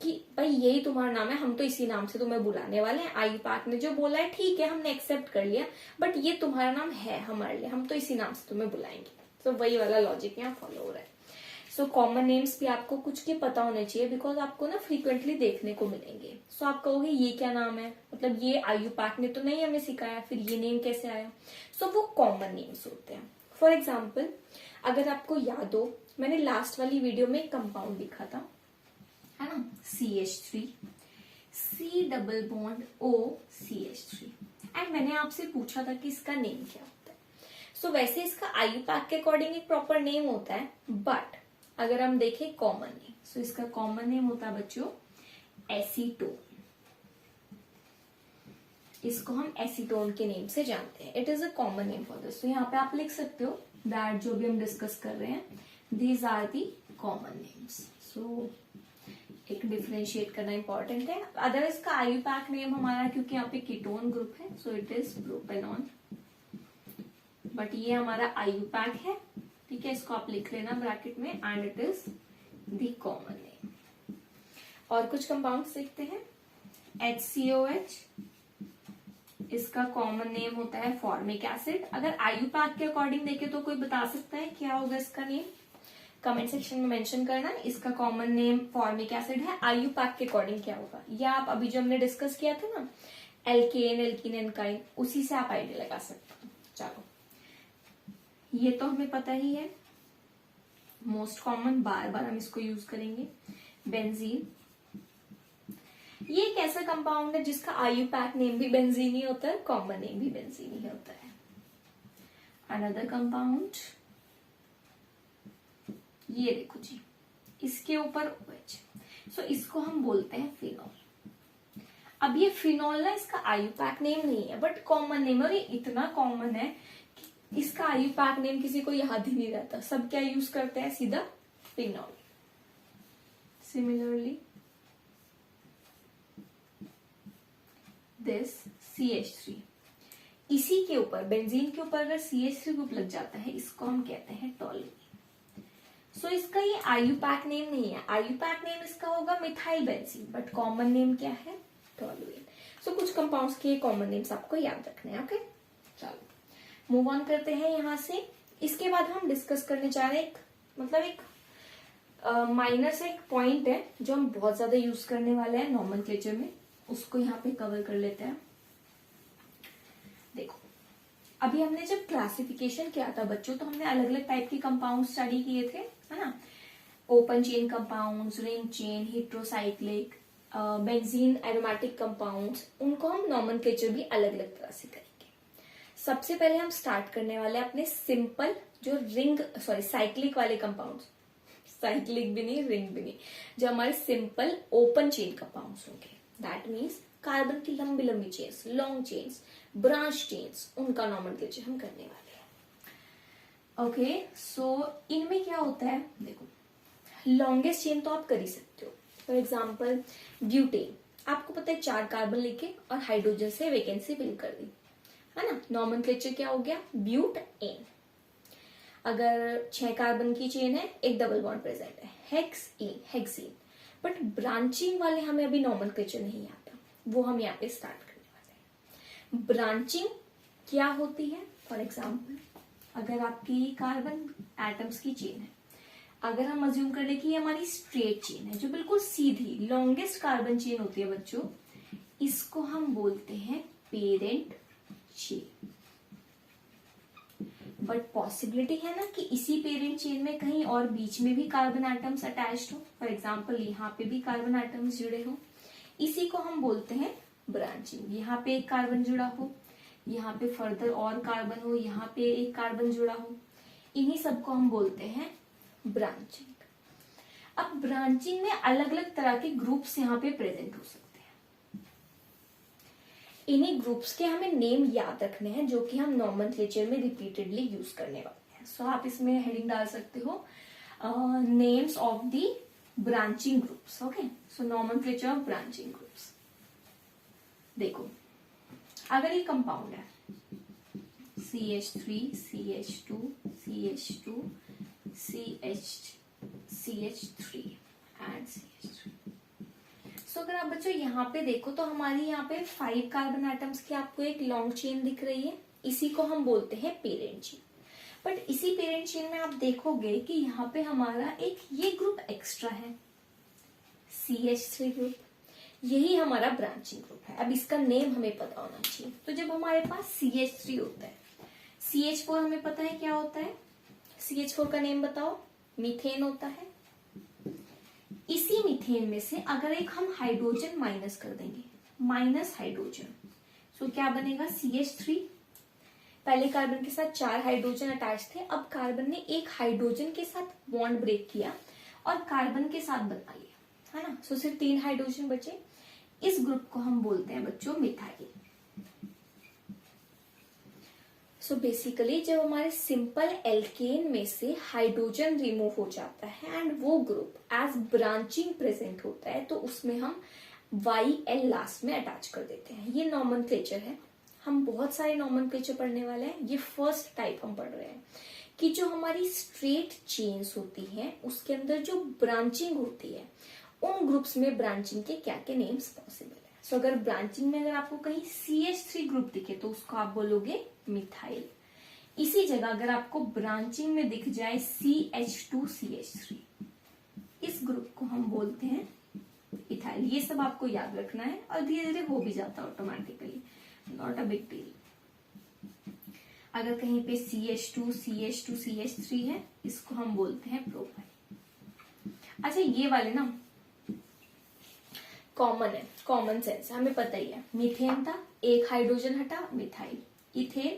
कि भाई यही तुम्हारा नाम है, हम तो इसी नाम से तुम्हें बुलाने वाले हैं, IUPAC ने जो बोला है ठीक है, हमने एक्सेप्ट कर लिया, बट ये तुम्हारा नाम है हमारे लिए, हम तो इसी नाम से तुम्हें बुलाएंगे। तो वही वाला लॉजिक यहाँ फॉलो हो रहा है। सो कॉमन नेम्स भी आपको कुछ के पता होने चाहिए, बिकॉज आपको ना फ्रीक्वेंटली देखने को मिलेंगे। सो आप कहोगे ये क्या नाम है, मतलब ये IUPAC ने तो नहीं हमें सिखाया, फिर ये नेम कैसे आया। सो वो कॉमन नेम्स होते हैं। फॉर एग्जाम्पल, अगर आपको याद हो, मैंने लास्ट वाली वीडियो में एक कंपाउंड लिखा था, है ना, CH3, C double bond O CH3, and मैंने आपसे पूछा था कि इसका नेम क्या होता है। सो वैसे इसका IUPAC के अकॉर्डिंग एक प्रॉपर नेम होता है, बट अगर हम देखें कॉमन नेम, सो इसका कॉमन नेम होता है बच्चों एसीटोन। इसको हम एसीटोन के नेम से जानते हैं। It is a common name for this. तो यहाँ पे आप लिख सकते हो दैट जो भी हम डिस्कस कर रहे हैं, these are the common names. So एक डिफरेंशिएट करना इंपॉर्टेंट है। अदरवाइज का IUPAC नेम हमारा, क्योंकि यहाँ पे कीटोन ग्रुप है, so it is propanone, but ये हमारा IUPAC है, ठीक है, इसको आप लिख लेना ब्रैकेट में, and it is the common name. और कुछ कंपाउंड्स देखते हैं। HCOH, इसका कॉमन नेम होता है फॉर्मिक एसिड। अगर IUPAC के अकॉर्डिंग देखे तो कोई बता सकता है क्या होगा इसका नेम, कमेंट सेक्शन में मेंशन करना। इसका कॉमन नेम फॉर्मिक एसिड है, IUPAC के अकॉर्डिंग क्या होगा, या आप अभी जो हमने डिस्कस किया था ना, एल्केन, एल्कीन, एल्काइन, उसी से आप आइडिया लगा सकते हो। चलो, ये तो हमें पता ही है, मोस्ट कॉमन, बार बार हम इसको यूज करेंगे। बेंजीन, ये एक ऐसा कंपाउंड है जिसका IUPAC नेम भी बेंजीन ही होता है, कॉमन नेम भी बेंजीन ही होता है। अनदर कंपाउंड, ये देखो जी, इसके ऊपर OH, सो इसको हम बोलते हैं फिनॉल। अब ये फिनॉल ना, इसका IUPAC नेम नहीं है, बट कॉमन नेम है, और ये इतना कॉमन है कि इसका IUPAC नेम किसी को याद ही नहीं रहता। सब क्या यूज करते हैं, सीधा फिनॉल। सिमिलरली दिस CH3, इसी के ऊपर, बेंजीन के ऊपर अगर CH3 ग्रुप लग जाता है, इसको हम कहते हैं टॉलुइन। सो इसका ये IUPAC नेम नहीं है, IUPAC नेम इसका होगा methyl benzene, but common name क्या है, टॉलुइन। सो कुछ कंपाउंड्स के कॉमन नेम्स आपको याद रखने हैं। ओके, चलो मूव ऑन करते हैं यहाँ से। इसके बाद हम डिस्कस करने जा रहे हैं एक माइनर से एक पॉइंट है जो हम बहुत ज्यादा यूज करने वाले हैं नॉमेनक्लेचर में, उसको यहाँ पे कवर कर लेते हैं। देखो, अभी हमने जब क्लासिफिकेशन किया था बच्चों, तो हमने अलग अलग टाइप के कंपाउंड स्टडी किए थे, है ना, open chain compounds, ring chain, heterocyclic, benzene aromatic compounds, उनको हम नॉमेनक्लेचर भी अलग अलग तरह से करेंगे। सबसे पहले हम स्टार्ट करने वाले अपने सिंपल जो साइक्लिक वाले कंपाउंड्स, साइक्लिक भी नहीं, रिंग भी नहीं, जो हमारे सिंपल ओपन चेन कंपाउंड्स होंगे। दैट मीन्स कार्बन की लंबी लंबी chains, long chains, branch chains, उनका नॉमेनक्लेचर हम करने वाले हैं। ओके, सो इनमें क्या होता है, देखो, लॉन्गेस्ट चेन तो आप कर ही सकते हो। फॉर एग्जाम्पल ब्यूटेन, आपको पता है 4 कार्बन लेके और हाइड्रोजन से वैकेंसी फिल कर दी, है ना, नॉमेनक्लेचर क्या हो गया, ब्यूट एन। अगर 6 कार्बन की चेन है, एक डबल बॉन्ड प्रेजेंट है, हेक्सीन। बट ब्रांचिंग वाले हमें अभी नॉमेनक्लेचर नहीं आता, वो हम यहाँ पे स्टार्ट करने वाले हैं। ब्रांचिंग क्या होती है, फॉर एग्जाम्पल अगर आपकी कार्बन एटम्स की चेन है, अगर हम अज्यूम कर ले कि ये हमारी स्ट्रेट चेन है, जो बिल्कुल सीधी लॉन्गेस्ट कार्बन चेन होती है बच्चों, इसको हम बोलते हैं पेरेंट चेन। बट पॉसिबिलिटी है ना कि इसी पेरेंट चेन में कहीं और बीच में भी कार्बन एटम्स अटैच्ड हो, फॉर एग्जाम्पल यहाँ पे भी कार्बन एटम्स जुड़े हो, इसी को हम बोलते हैं ब्रांचिंग। यहाँ पे एक कार्बन जुड़ा हो, यहाँ पे फर्दर और कार्बन हो, यहाँ पे एक कार्बन जुड़ा हो, इन्हीं सबको हम बोलते हैं ब्रांचिंग। अब ब्रांचिंग में अलग अलग तरह के ग्रुप्स यहाँ पे प्रेजेंट हो सकते हैं। इन्हीं ग्रुप्स के हमें नेम याद रखने हैं, जो कि हम नॉमेनक्लेचर में रिपीटेडली यूज करने वाले हैं। सो आप इसमें हेडिंग डाल सकते हो names of the branching groups. Okay, so nomenclature of branching groups. देखो, अगर ये कंपाउंड है CH3, CH2, CH2, CH3 and CH3, सो अगर आप बच्चों यहाँ पे देखो तो हमारी यहाँ पे 5 कार्बन एटम्स की आपको एक लॉन्ग चेन दिख रही है, इसी को हम बोलते हैं पेरेंट चेन। बट इसी पेरेंट चेन में आप देखोगे कि यहाँ पे हमारा एक ये ग्रुप एक्स्ट्रा है, CH3 ग्रुप, यही हमारा ब्रांचिंग ग्रुप है। अब इसका नेम हमें पता होना चाहिए। तो जब हमारे पास CH3 होता है, CH4 हमें पता है क्या होता है, CH4 का नेम बताओ, मीथेन होता है। इसी मीथेन में से अगर एक हम हाइड्रोजन माइनस कर देंगे, माइनस हाइड्रोजन, तो क्या बनेगा, CH3। पहले कार्बन के साथ 4 हाइड्रोजन अटैच थे, अब कार्बन ने एक हाइड्रोजन के साथ बॉन्ड ब्रेक किया और कार्बन के साथ बना लिया, है ना। सो सिर्फ 3 हाइड्रोजन बचे। इस ग्रुप को हम बोलते हैं बच्चों मिथाइल। सो बेसिकली जब हमारे सिंपल एल्केन में से हाइड्रोजन रिमूव हो जाता है एंड वो ग्रुप एज ब्रांचिंग प्रेजेंट होता है, तो उसमें हम YL लास्ट में अटैच कर देते हैं। ये नॉमेनक्लेचर है, हम बहुत सारे नॉमेनक्लेचर पढ़ने वाले हैं। ये फर्स्ट टाइप हम पढ़ रहे हैं कि जो हमारी स्ट्रेट चेन्स होती हैं उसके अंदर जो ब्रांचिंग होती है, उन ग्रुप्स में ब्रांचिंग के क्या क्या नेम्स पॉसिबल है। सो अगर ब्रांचिंग में अगर आपको कहीं CH3 ग्रुप दिखे तो उसको आप बोलोगे मिथाइल। इसी जगह अगर आपको ब्रांचिंग में दिख जाए CH2CH3, इस ग्रुप को हम बोलते हैं इथाइल। ये सब आपको याद रखना है और धीरे धीरे हो भी जाता है automatically, not a big deal. अगर कहीं पे CH2CH2CH3 है, इसको हम बोलते हैं प्रोपाइल। अच्छा, ये वाले ना कॉमन है, कॉमन सेंस हमें पता ही है। मीथेन था, एक हाइड्रोजन हटा, मिथाइल। इथेन,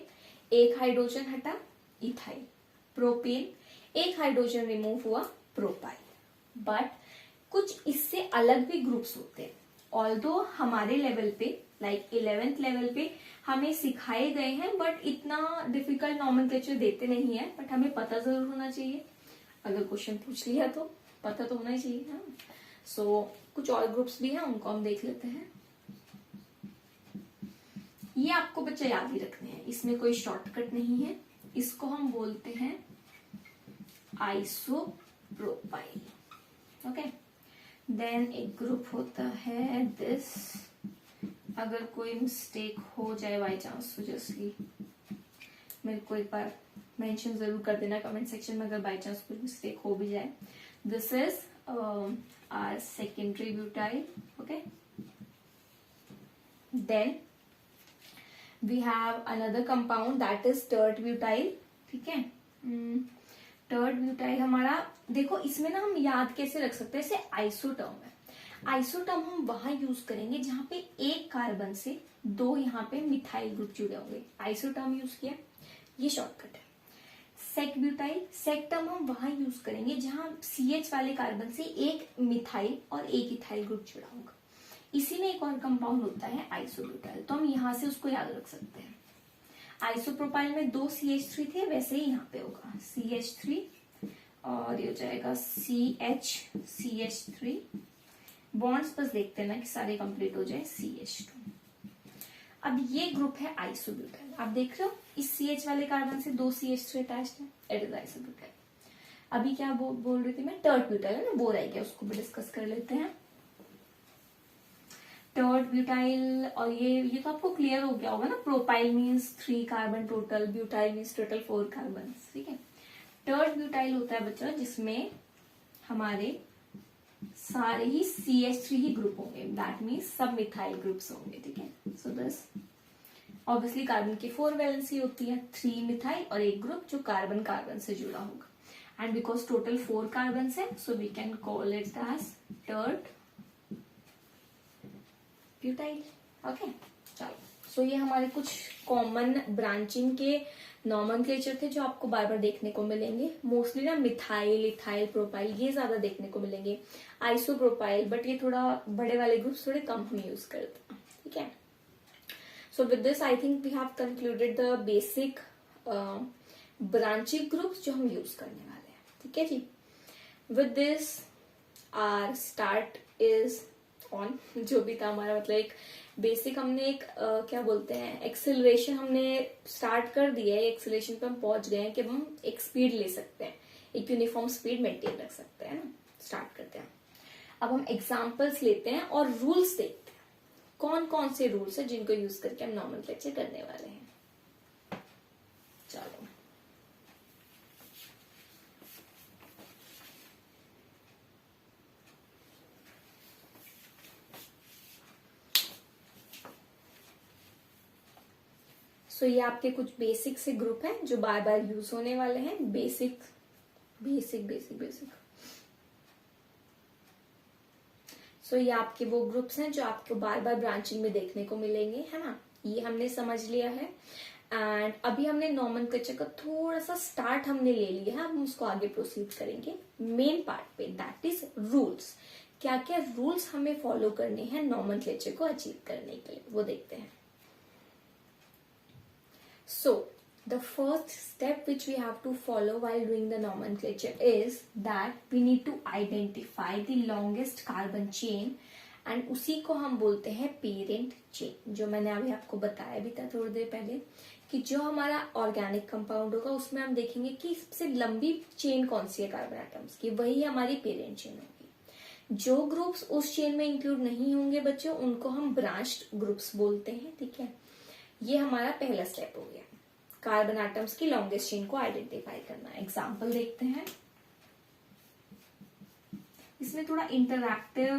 एक हाइड्रोजन हटा, इथाइल। प्रोपेन, एक हाइड्रोजन रिमूव हुआ, प्रोपाइल। बट कुछ इससे अलग भी ग्रुप्स होते हैं। ऑल्दो हमारे लेवल पे लाइक 11th लेवल पे हमें सिखाए गए हैं, बट इतना डिफिकल्ट नॉमेनक्लेचर देते नहीं है, बट हमें पता जरूर होना चाहिए। अगर क्वेश्चन पूछ लिया तो पता तो होना ही चाहिए ना। सो कुछ और ग्रुप्स भी हैं, उनको हम देख लेते हैं। ये आपको बच्चे याद ही रखने हैं, इसमें कोई शॉर्टकट नहीं है। इसको हम बोलते हैं आइसोप्रोपाइल। ओके, देन एक ग्रुप होता है दिस। अगर कोई मिस्टेक हो जाए बाई चांस, तो जस्टली मेरे को एक बार मेंशन जरूर कर देना कमेंट सेक्शन में, अगर बाई चांस कोई मिस्टेक हो भी जाए। This is our secondary butyl. Okay, then we have another compound that is tert butyl. ठीक है, tert butyl हमारा देखो, इसमें ना हम याद कैसे रख सकते हैं, इसे आइसोटर्म है। आइसोटर्म हम वहां यूज करेंगे जहां पे एक कार्बन से 2 यहाँ पे मिथाइल ग्रुप जुड़े होंगे, आइसोटर्म यूज किया, ये शॉर्टकट है। सेक ब्यूटाइल, सेक टर्म हम वहां यूज करेंगे जहां CH वाले कार्बन से एक मिथाइल और एक इथाइल ग्रुप जुड़ा होगा। इसी में एक और कंपाउंड होता है आइसोब्यूटाइल, तो हम यहां से उसको याद रख सकते हैं। आइसोप्रोपाइल में 2 CH3 थे, वैसे ही यहाँ पे होगा CH3 और ये हो जाएगा CH3। बॉन्ड्स बस देखते हैं ना कि सारे कंप्लीट हो जाए, CH2। अब ये ग्रुप है आइसोब्यूटाइल। आप देख रहे हो इस CH वाले कार्बन से 2 CH3 अटैच्ड है, इट इज आइसोब्यूटाइल। अभी क्या बोल रही थी मैं, टर्ट ब्यूटाइल है ना, बोर आई गया, उसको भी डिस्कस कर लेते हैं। टर्ट ब्यूटाइल, और ये तो आपको क्लियर हो गया होगा ना, propyl means 3 carbon total, butyl means total 4 carbon. ठीक है, टर्ट ब्यूटाइल होता है बच्चों जिसमें हमारे सारे ही CH3 ही ग्रुप होंगे, दैट मीन्स सब मिथाइल ग्रुप्स होंगे। ठीक है, सो दिस ऑब्वियसली कार्बन की 4 वैलेंसी होती है, 3 मिथाइल और एक ग्रुप जो कार्बन कार्बन से जुड़ा होगा, एंड बिकॉज टोटल 4 कार्बन है, so we can call it as tert butyl. Okay, चलो, सो ये हमारे कुछ कॉमन ब्रांचिंग के नॉमेनक्लेचर थे जो आपको बार बार देखने को मिलेंगे। मोस्टली ना मिथाइल, इथाइल, प्रोपाइल ये ज्यादा देखने को मिलेंगे, आइसोप्रोपाइल, बट ये थोड़ा बड़े वाले ग्रुप्स थोड़े कम हम यूज करते हैं। ठीक है, so with this I think we have concluded the basic branching groups जो हम यूज करने वाले हैं। ठीक है जी, with this our start is on. जो भी था हमारा, मतलब एक बेसिक हमने एक क्या बोलते हैं, एक्सेलरेशन हमने स्टार्ट कर दिया है। एक्सेलरेशन पे हम पहुंच गए हैं कि हम एक स्पीड ले सकते हैं, एक यूनिफॉर्म स्पीड मेंटेन रख सकते हैं ना। स्टार्ट करते हैं। अब हम एग्जाम्पल्स लेते हैं और रूल्स देखते हैं, कौन कौन से रूल्स है जिनको यूज करके हम नॉमेनक्लेचर करने वाले हैं। चलो, सो ये आपके कुछ बेसिक से ग्रुप हैं जो बार बार यूज होने वाले हैं। Basic basic basic basic so ये आपके वो ग्रुप्स हैं जो आपको बार बार ब्रांचिंग में देखने को मिलेंगे, है ना। ये हमने समझ लिया है। एंड अभी हमने नॉमेनक्लेचर का थोड़ा सा स्टार्ट हमने ले लिया है, हम उसको आगे प्रोसीड करेंगे मेन पार्ट पे, दैट इज रूल्स। क्या क्या रूल्स हमें फॉलो करने हैं नॉमेनक्लेचर को अचीव करने के लिए, वो देखते हैं। So, the first step which we have to follow while doing the nomenclature is that we need to identify the longest carbon chain and उसी को हम बोलते हैं parent chain, जो मैंने अभी आपको बताया भी था थोड़ी देर पहले कि जो हमारा ऑर्गेनिक कंपाउंड होगा उसमें हम देखेंगे कि सबसे लंबी चेन कौन सी है कार्बन एटम्स की, वही हमारी पेरेंट चेन होगी। जो ग्रुप्स उस चेन में इंक्लूड नहीं होंगे बच्चों, उनको हम ब्रांच्ड ग्रुप्स बोलते हैं, ठीक है। ये हमारा पहला स्टेप हो गया, कार्बन एटम्स की लॉन्गेस्ट चेन को आइडेंटिफाई करना। एग्जांपल देखते हैं, इसमें थोड़ा इंटरैक्टिव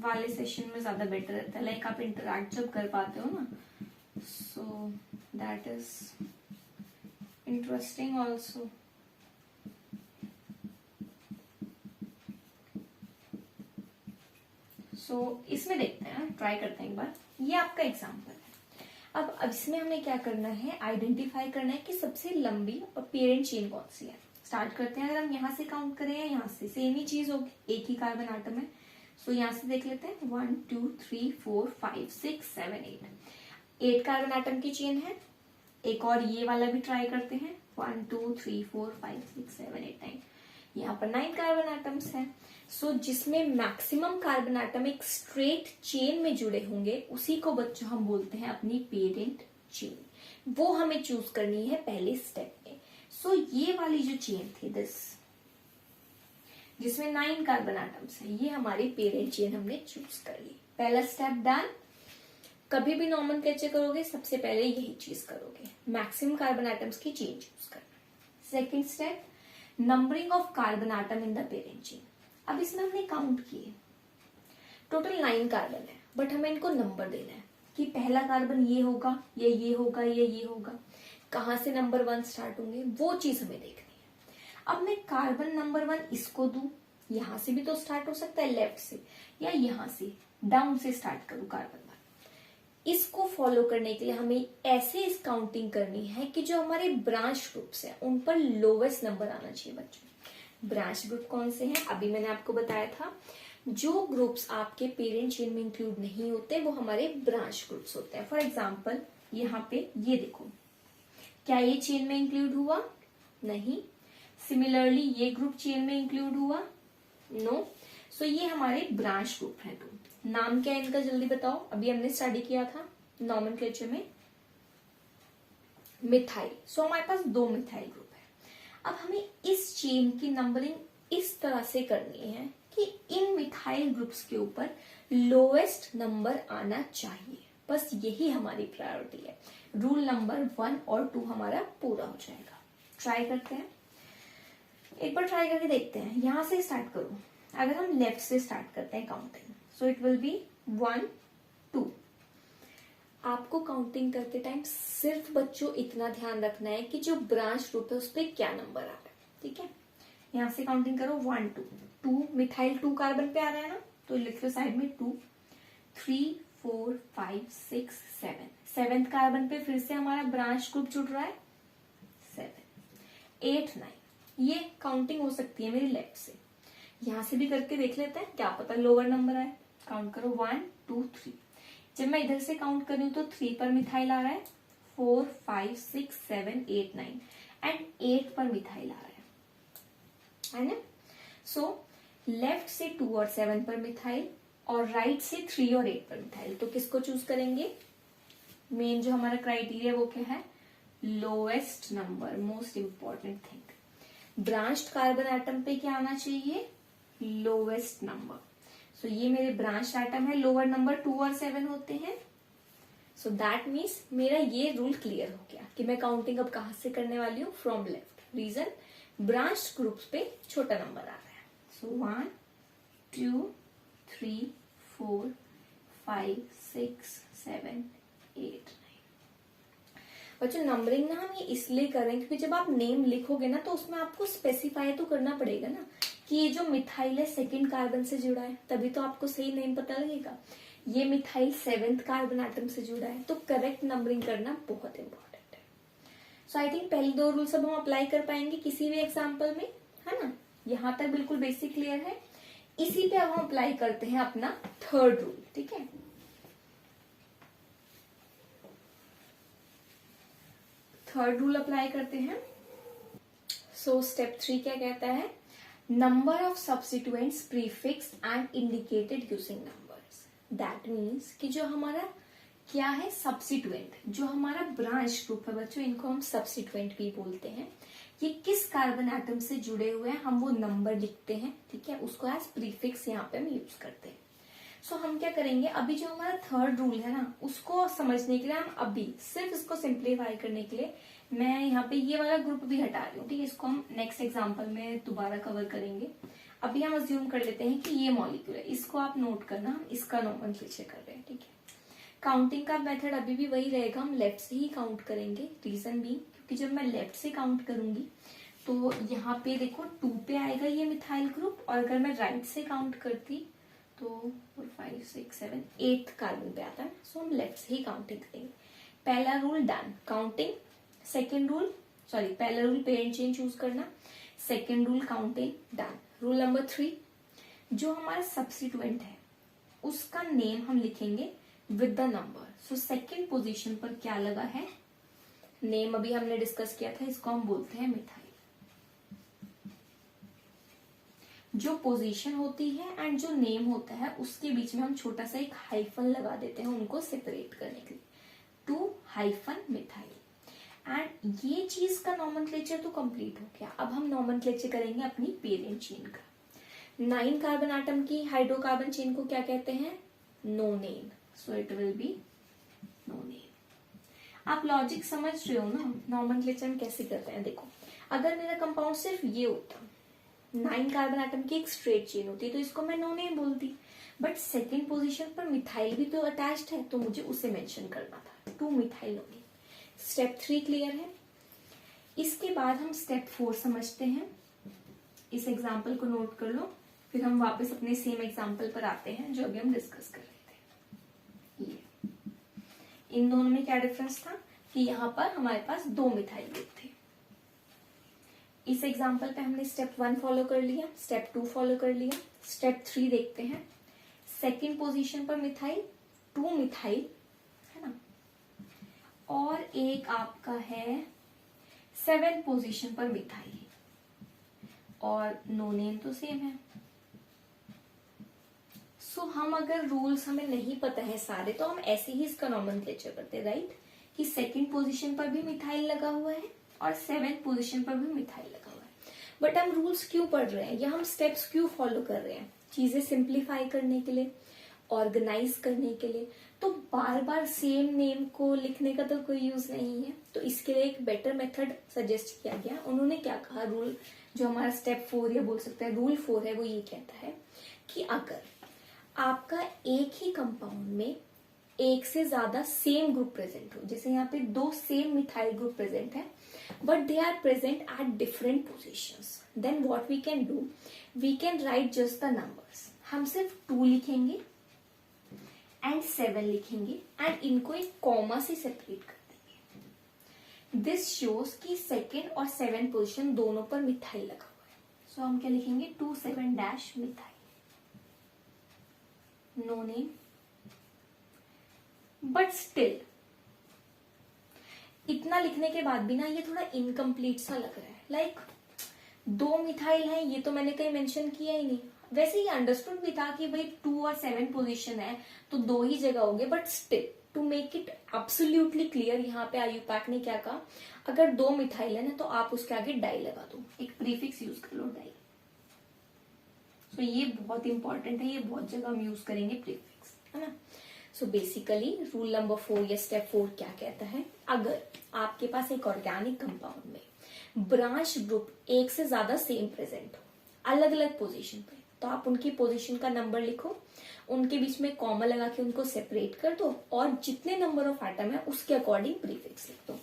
वाले सेशन में ज्यादा बेटर रहता है, लाइक आप इंटरैक्ट जब कर पाते हो ना, so that is interesting also. So इसमें देखते हैं, ट्राई करते हैं एक बार। ये आपका एग्जांपल है। अब इसमें हमें क्या करना है, आइडेंटिफाई करना है कि सबसे लंबी और पेरेंट चेन कौन सी है। स्टार्ट करते हैं, अगर हम यहाँ से काउंट करें या यहाँ से, सेम ही चीज होगी, एक ही कार्बन एटम है। सो यहाँ से देख लेते हैं, 1 2 3 4 5 6 7 8 कार्बन एटम की चेन है। एक और ये वाला भी ट्राई करते हैं, 1 2 3 4 5 6 7 8 9, यहाँ पर 9 कार्बन एटम्स हैं। सो जिसमें मैक्सिमम कार्बन एटम एक स्ट्रेट चेन में जुड़े होंगे उसी को बच्चों हम बोलते हैं अपनी पेरेंट चेन। वो हमें चूज करनी है पहले स्टेप में। सो ये वाली जो चेन थी दिस, जिसमें 9 कार्बन एटम्स है, ये हमारी पेरेंट चेन हमने चूज कर ली। पहला स्टेप डन। कभी भी नॉमेनक्लेचर करोगे सबसे पहले यही चीज करोगे, मैक्सिमम कार्बन एटम्स की चेन चूज करना। Second step, numbering of carbon atom in the parent chain. अब इसमें हमने काउंट किए, टोटल 9 कार्बन है, बट हमें इनको नंबर देना है कि पहला कार्बन ये होगा या ये होगा या ये होगा, कहां से नंबर 1 स्टार्ट होंगे, वो चीज हमें देखनी है। अब मैं कार्बन नंबर 1 इसको दूं, यहां से भी तो स्टार्ट हो सकता है लेफ्ट से, या यहां से डाउन से स्टार्ट करूं कार्बन 1। इसको फॉलो करने के लिए हमें ऐसे इस काउंटिंग करनी है कि जो हमारे ब्रांच ग्रुप्स हैं उन पर लोवेस्ट नंबर आना चाहिए बच्चों। ब्रांच ग्रुप कौन से हैं, अभी मैंने आपको बताया था, जो ग्रुप्स आपके पेरेंट चेन में इंक्लूड नहीं होते वो हमारे ब्रांच ग्रुप्स होते हैं। फॉर एग्जांपल यहाँ पे ये देखो, क्या ये चेन में इंक्लूड हुआ, नहीं। सिमिलरली ये ग्रुप चेन में इंक्लूड हुआ, नो। सो ये हमारे ब्रांच ग्रुप है। तो नाम क्या है इनका जल्दी बताओ, अभी हमने स्टडी किया था नॉमेनक्लेचर में, मिथाइल। सो हमारे पास 2 मिथाइल ग्रुप। अब हमें इस चेन की नंबरिंग इस तरह से करनी है कि इन मिथाइल ग्रुप्स के ऊपर लोएस्ट नंबर आना चाहिए, बस यही हमारी प्रायोरिटी है। रूल नंबर 1 और 2 हमारा पूरा हो जाएगा। ट्राई करते हैं, एक बार ट्राई करके देखते हैं। यहां से स्टार्ट करो, अगर हम लेफ्ट से स्टार्ट करते हैं counting, so it will be 1 2। आपको काउंटिंग करते टाइम सिर्फ बच्चों इतना ध्यान रखना है कि जो ब्रांच ग्रुप है उस पर क्या नंबर आ रहा है, ठीक है। यहां से काउंटिंग करो, 1 2 2 मिथाइल 2 कार्बन पे आ रहा है ना, तो लिख लो साइड में 2 3 4 5 6 7 7th कार्बन पे फिर से हमारा ब्रांच ग्रुप जुड़ रहा है, 7 8 9। ये काउंटिंग हो सकती है मेरी लेफ्ट से, यहां से भी करके देख लेते हैं, क्या पता लोअर नंबर आए। काउंट करो 1 2 3। जब मैं इधर से काउंट कर रही हूं तो 3 पर मिथाइल आ रहा है, 4 5 6 7 8 9 एंड 8 पर मिथाइल आ रहा है ना। सो लेफ्ट से 2 और 7 पर मिथाइल और राइट से 3 और 8 पर मिथाइल। तो किसको चूज करेंगे, मेन जो हमारा क्राइटेरिया वो क्या है, lowest number, most important thing. Branched carbon atom पे क्या आना चाहिए, लोवेस्ट नंबर। सो ये मेरे ब्रांच एटम है, लोअर नंबर 2 और 7 होते हैं। सो दैट मीन्स मेरा ये रूल क्लियर हो गया कि मैं काउंटिंग अब कहां से करने वाली हूँ, from left. Reason, branch groups पे छोटा नंबर आ रहा है। सो 1 2 3 4 5 6 7 8 9। बच्चों नंबरिंग ना हम ये इसलिए कर रहे हैं क्योंकि जब आप नेम लिखोगे ना तो उसमें आपको स्पेसिफाई तो करना पड़ेगा ना कि ये जो मिथाइल है सेकंड कार्बन से जुड़ा है, तभी तो आपको सही नेम पता लगेगा। ये मिथाइल 7th कार्बन एटम से जुड़ा है, तो करेक्ट नंबरिंग करना बहुत इंपॉर्टेंट है। सो आई थिंक पहले 2 रूल सब हम अप्लाई कर पाएंगे किसी भी एग्जाम्पल में, है ना। यहां तक बिल्कुल बेसिक क्लियर है। इसी पे अब हम अप्लाई करते हैं अपना 3rd रूल, ठीक है। थर्ड रूल अप्लाई करते हैं। सो स्टेप 3 क्या कहता है, number of substituents prefix and indicated using numbers. That means कि जो हमारा क्या है सब्स्टिट्यूएंट, जो हमारा ब्रांच ग्रुप है बच्चों, इनको हम सब्स्टिट्यूएंट भी बोलते हैं। ये किस कार्बन एटम से जुड़े हुए हैं हम वो नंबर लिखते हैं, ठीक है, उसको एज प्रीफिक्स यहाँ पे हम यूज करते हैं। सो हम क्या करेंगे, अभी जो हमारा 3rd रूल है ना उसको समझने के लिए हम अभी सिर्फ इसको सिंप्लीफाई करने के लिए मैं यहाँ पे ये वाला ग्रुप भी हटा रही हूँ, ठीक है। इसको हम नेक्स्ट एग्जांपल में दोबारा कवर करेंगे। अभी हम अज्यूम कर लेते हैं कि ये मॉलिक्यूल है, इसको आप नोट करना, हम इसका नोमेनक्लेचर कर रहे हैं, ठीक है। काउंटिंग का मेथड अभी भी वही रहेगा, हम लेफ्ट से ही काउंट करेंगे। रीजन भी क्योंकि जब मैं लेफ्ट से काउंट करूंगी तो यहाँ पे देखो 2 पे आएगा ये मिथाइल ग्रुप, और अगर मैं राइट से काउंट करती तो 4 5 6 7 8 कार्बन पे आता है। सो हम लेफ्ट से ही काउंटिंग करेंगे। पहला rule done, counting. Second rule, sorry पहला रूल पेरेंट चेन चूज करना, second rule counting, done. Rule number 3, जो हमारा सब्स्टिट्यूएंट है उसका नेम हम लिखेंगे with the number. So second position पर क्या लगा है, नेम अभी हमने डिस्कस किया था, इसको हम बोलते हैं मिथाइल। जो पोजीशन होती है एंड जो नेम होता है उसके बीच में हम छोटा सा एक हाइफन लगा देते हैं उनको सेपरेट करने के लिए, 2 हाइफन मिथाइल। एंड ये चीज का नॉमेनक्लेचर तो कंप्लीट हो गया। अब हम नॉमेनक्लेचर करेंगे अपनी पेरेंट चेन का। 9 कार्बन एटम की हाइड्रोकार्बन चेन को क्या कहते हैं, नोनेन। सो इट विल बी नोनेन। आप लॉजिक समझ रहे हो ना, नॉमेनक्लेचर हम कैसे करते हैं। देखो अगर मेरा कंपाउंड सिर्फ ये होता, 9 कार्बन एटम की एक स्ट्रेट चेन होती तो इसको मैं नोनेन बोलती, बट सेकेंड पोजीशन पर मिथाइल भी तो अटैच्ड है तो मुझे उसे मेंशन करना था, 2 मिथाइल नोनेन। स्टेप 3 क्लियर है। इसके बाद हम स्टेप 4 समझते हैं। इस एग्जाम्पल को नोट कर लो, फिर हम वापस अपने सेम एग्जाम्पल पर आते हैं जो अभी हम डिस्कस कर रहे थे। ये इन दोनों में क्या डिफरेंस था कि यहाँ पर हमारे पास 2 मिथाइल ग्रुप थे। इस एग्जाम्पल पे हमने स्टेप 1 फॉलो कर लिया, स्टेप 2 फॉलो कर लिया। स्टेप 3 देखते हैं। सेकेंड पोजीशन पर मिथाइल, 2 मिथाइल है ना, और एक आपका है 7 पोजीशन पर मिथाइल, और नोनेन तो सेम है। सो हम अगर रूल्स हमें नहीं पता है सारे तो हम ऐसे ही इसका नॉमेनक्लेचर करते हैं, राइट, कि सेकंड पोजीशन पर भी मिथाइल लगा हुआ है और 7th पोजीशन पर भी मिथाइल लगा हुआ है। बट हम रूल्स क्यों पढ़ रहे हैं या हम स्टेप्स क्यों फॉलो कर रहे हैं, चीजें सिंप्लीफाई करने के लिए, ऑर्गेनाइज करने के लिए। तो बार बार सेम नेम को लिखने का तो कोई यूज नहीं है, तो इसके लिए एक बेटर मेथड सजेस्ट किया गया। उन्होंने क्या कहा, रूल जो हमारा स्टेप 4 या बोल सकते हैं रूल 4 है, वो ये कहता है कि अगर आपका एक ही कंपाउंड में एक से ज्यादा सेम ग्रुप प्रेजेंट हो, जैसे यहाँ पे 2 सेम मिथाइल ग्रुप प्रेजेंट है but they are present at different positions, then what we can do, we can write just the numbers. हम सिर्फ 2 लिखेंगे एंड 7 लिखेंगे एंड इनको एक कॉमा से सेपरेट कर देंगे। दिस शोज कि सेकेंड और 7th पोजीशन दोनों पर मिथाइल लगा हुआ है। सो हम क्या लिखेंगे, 27- methyl, no name. But still इतना लिखने के बाद भी ना ये थोड़ा इनकम्प्लीट सा लग रहा है, लाइक 2 मिथाइल है, ये तो मैंने कहीं मेंशन किया ही नहीं। वैसे ये अंडरस्टूड भी था कि भाई 2 और 7 पोजीशन है तो 2 ही जगह होंगे, but still to make it absolutely clear यहाँ पे आयुपैक ने क्या कहा, अगर 2 मिथाइल है ना तो आप उसके आगे डाई लगा दो, एक प्रीफिक्स यूज कर लो, डाई। सो ये बहुत इंपॉर्टेंट है, ये बहुत जगह हम यूज करेंगे प्रीफिक्स, है ना। सो बेसिकली रूल नंबर 4 या स्टेप 4 क्या कहता है, अगर आपके पास एक ऑर्गेनिक कंपाउंड में ब्रांच ग्रुप एक से ज्यादा सेम प्रेजेंट हो अलग अलग पोजीशन पे, तो आप उनकी पोजीशन का नंबर लिखो, उनके बीच में कॉमा लगा के उनको सेपरेट कर दो और जितने नंबर ऑफ एटम है उसके अकॉर्डिंग प्रीफिक्स लिख दो।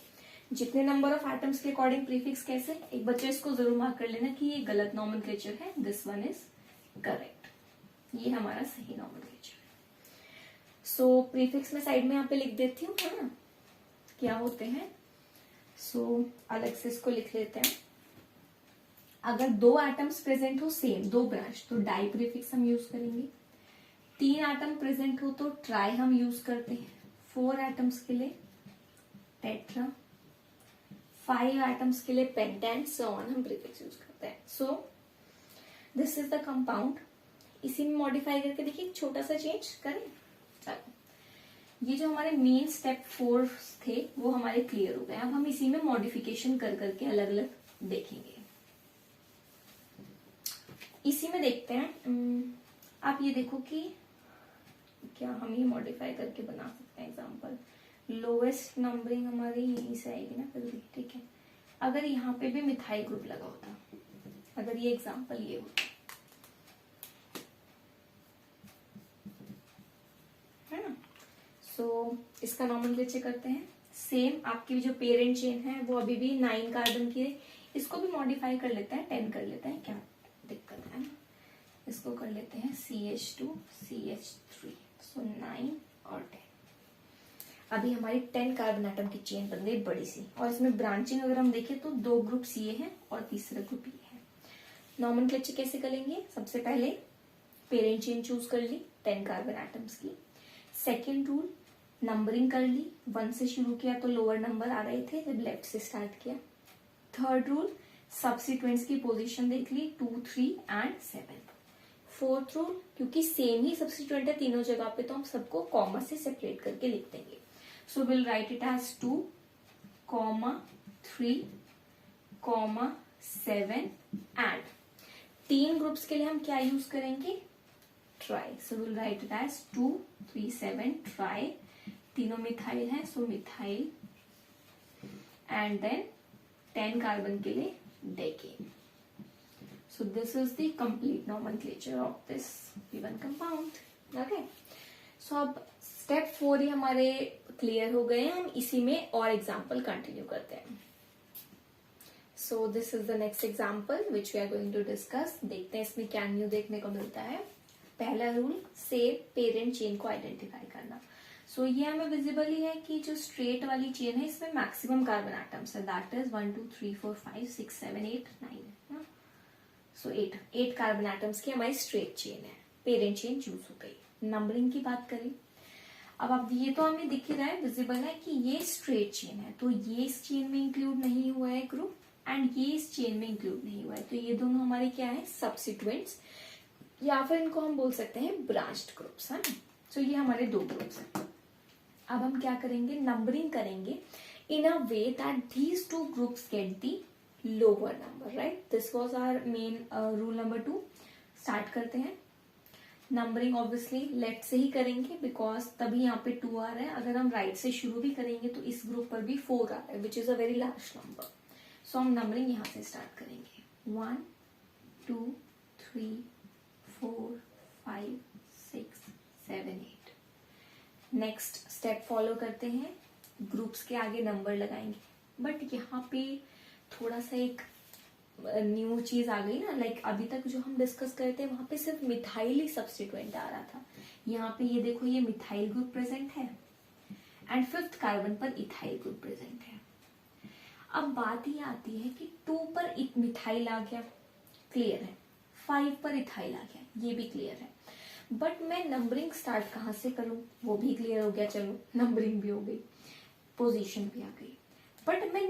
जितने नंबर ऑफ एटम्स के अकॉर्डिंग प्रीफिक्स कैसे, एक बच्चे इसको जरूर मार्क कर लेना कि ये गलत नॉमेनक्लेचर है, दिस वन इज करेक्ट, ये हमारा सही नॉमेनक्लेचर है। सो प्रीफिक्स में साइड में यहाँ पे लिख देती हूँ, है ना, क्या होते हैं। सो अलग से इसको लिख लेते हैं। अगर 2 एटम्स प्रेजेंट हो सेम, 2 ब्रांच, तो डाई प्रीफिक्स हम यूज करेंगे। 3 एटम प्रेजेंट हो तो ट्राई हम यूज करते हैं। 4 एटम्स के लिए टेट्रा, 5 एटम्स के लिए पेंटेन, सो ऑन हम प्रीफिक्स यूज करते हैं। सो दिस इज द कंपाउंड। इसी में मॉडिफाई करके देखिए, एक छोटा सा चेंज करें। चलो, ये जो हमारे मेन स्टेप 4 थे वो हमारे क्लियर हो गए। अब हम इसी में मॉडिफिकेशन कर करके अलग अलग देखेंगे। इसी में देखते हैं, आप ये देखो कि क्या हम ये मॉडिफाई करके बना सकते हैं। एग्जांपल, लोएस्ट नंबरिंग हमारी यहीं से आएगी ना फिर भी, ठीक है। अगर यहाँ पे भी मिथाइल ग्रुप लगा होता, अगर ये एग्जांपल ये होता, है ना। सो इसका नॉमेनक्लेचर करते हैं। सेम आपकी जो पेरेंट चेन है वो अभी भी 9 कार्बन की है, इसको भी मॉडिफाई कर लेते हैं, 10 कर लेते हैं, क्या दिक्कत है ना। इसको कर लेते हैं CH2 CH3, सो 9 और 10। अभी हमारी 10 कार्बन एटम की चेन बन गई बड़ी सी, और इसमें ब्रांचिंग अगर हम देखें तो 2 ग्रुप ये हैं और तीसरा ग्रुप ये है। नॉमेनक्लेचर कैसे करेंगे, सबसे पहले पेरेंट चेन चूज कर ली 10 कार्बन एटम्स की। सेकेंड रूल, नंबरिंग कर ली, 1 से शुरू किया तो लोअर नंबर आ रहे थे जब लेफ्ट से स्टार्ट किया। थर्ड रूल, सब्सिट्यूएंट्स की पोजीशन देख ली, 2, 3 एंड 7। फोर्थ रूल, क्योंकि सेम ही सब्सिट्यूएंट है तीनों जगह पे तो हम सबको कॉमा से सेपरेट करके लिख देंगे। So will write it as 2, 3, 7 and 3 groups के लिए हम क्या यूज करेंगे, tri. So will write it as 2, 3, 7 tri. तीनों मिथाइल है, so methyl and then 10 carbon के लिए decane. So this is the complete nomenclature of this given compound. Okay. So अब step 4 ही हमारे क्लियर हो गए हैं, हम इसी में और एग्जाम्पल कंटिन्यू करते हैं। So this is the next example which we are going to discuss. देखते हैं इसमें क्या न्यू देखने को मिलता है। पहला रूल, सेव पेरेंट चेन को आइडेंटिफाई करना। सो ये हमें विजिबल ही है कि जो स्ट्रेट वाली चेन है इसमें मैक्सिमम कार्बन एटम्स है, दैट इज 1, 2, 3, 4, 5, 6, 7, 8, 9 है। सो 8 कार्बन एटम्स की हमारी स्ट्रेट चेन है, पेरेंट चेन चूज हो गई। नंबरिंग की बात करें, अब ये तो हमें दिख रहा है, विजिबल है कि ये स्ट्रेट चेन है, तो ये इस चेन में इंक्लूड नहीं हुआ है ग्रुप, एंड ये इस चेन में इंक्लूड नहीं हुआ है, तो ये दोनों हमारे क्या है, सब्सिट्यूएंट्स, या फिर इनको हम बोल सकते हैं ब्रांच्ड ग्रुप्स, है ना। सो ये हमारे 2 ग्रुप्स हैं। अब हम क्या करेंगे, नंबरिंग करेंगे in a way that these 2 groups get the lower number, right. This was our main rule number 2। Start करते हैं। नंबरिंग ऑब्वियसली लेफ्ट से ही करेंगे बिकॉज तभी यहाँ पे 2 आ रहा है। अगर हम राइट से शुरू भी करेंगे तो इस ग्रुप पर भी 4 आ रहा है, which is a very large number. So हम नंबरिंग यहाँ से स्टार्ट करेंगे, 1, 2, 3, 4, 5, 6, 7, 8। नेक्स्ट स्टेप फॉलो करते हैं, ग्रुप्स के आगे नंबर लगाएंगे। बट यहाँ पे थोड़ा सा एक न्यू चीज आ गई ना, लाइक अभी तक जो हम डिस्कस करते थे वहां पे सिर्फ मिथाइल ही सब्स्टिट्यूएंट आ रहा था। यहाँ पे ये देखो, ये मिथाइल ग्रुप प्रेजेंट है एंड 5th कार्बन पर इथाइल ग्रुप प्रेजेंट है। अब बात ये आती है कि 2 पर मिथाइल आ गया, क्लियर है, 5 पर इथाइल आ गया, ये भी क्लियर है। बट मैं नंबरिंग स्टार्ट कहाँ से करूं, वो भी क्लियर हो गया, चलो नंबरिंग भी हो गई, पोजीशन भी आ गई। बट मैं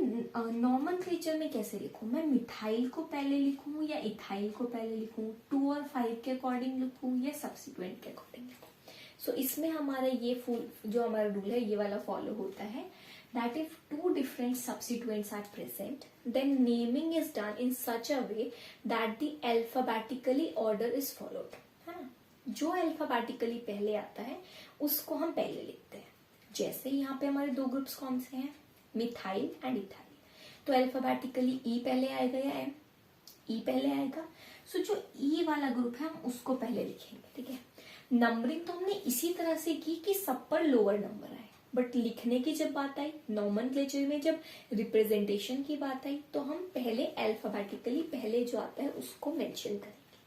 नॉमेनक्लेचर में कैसे लिखूं, मैं मिथाइल को पहले लिखूं या इथाइल को पहले लिखूं, 2 और 5 के अकॉर्डिंग लिखूं या सब्सिट्यूएंट के अकॉर्डिंग लिखूं। सो इसमें हमारा ये फुल जो हमारा रूल है ये वाला फॉलो होता है, that if two different substituents are present, then naming is done in such a way that the alphabetically order is followed, है ना। जो alphabetically पहले आता है उसको हम पहले लिखते हैं। जैसे यहाँ पे हमारे दो ग्रुप्स कौन से हैं, मिथाइल एंड इथाइल, तो alphabetically E पहले आएगा या M, E पहले आएगा। सो जो E वाला ग्रुप है हम उसको पहले लिखेंगे, ठीक है। नंबरिंग तो हमने इसी तरह से की कि सब पर लोअर नंबर आए, बट लिखने की जब बात आई, नॉमेनक्लेचर में जब रिप्रेजेंटेशन की बात आई, तो हम पहले अल्फाबेटिकली पहले जो आता है उसको मेंशन करेंगे।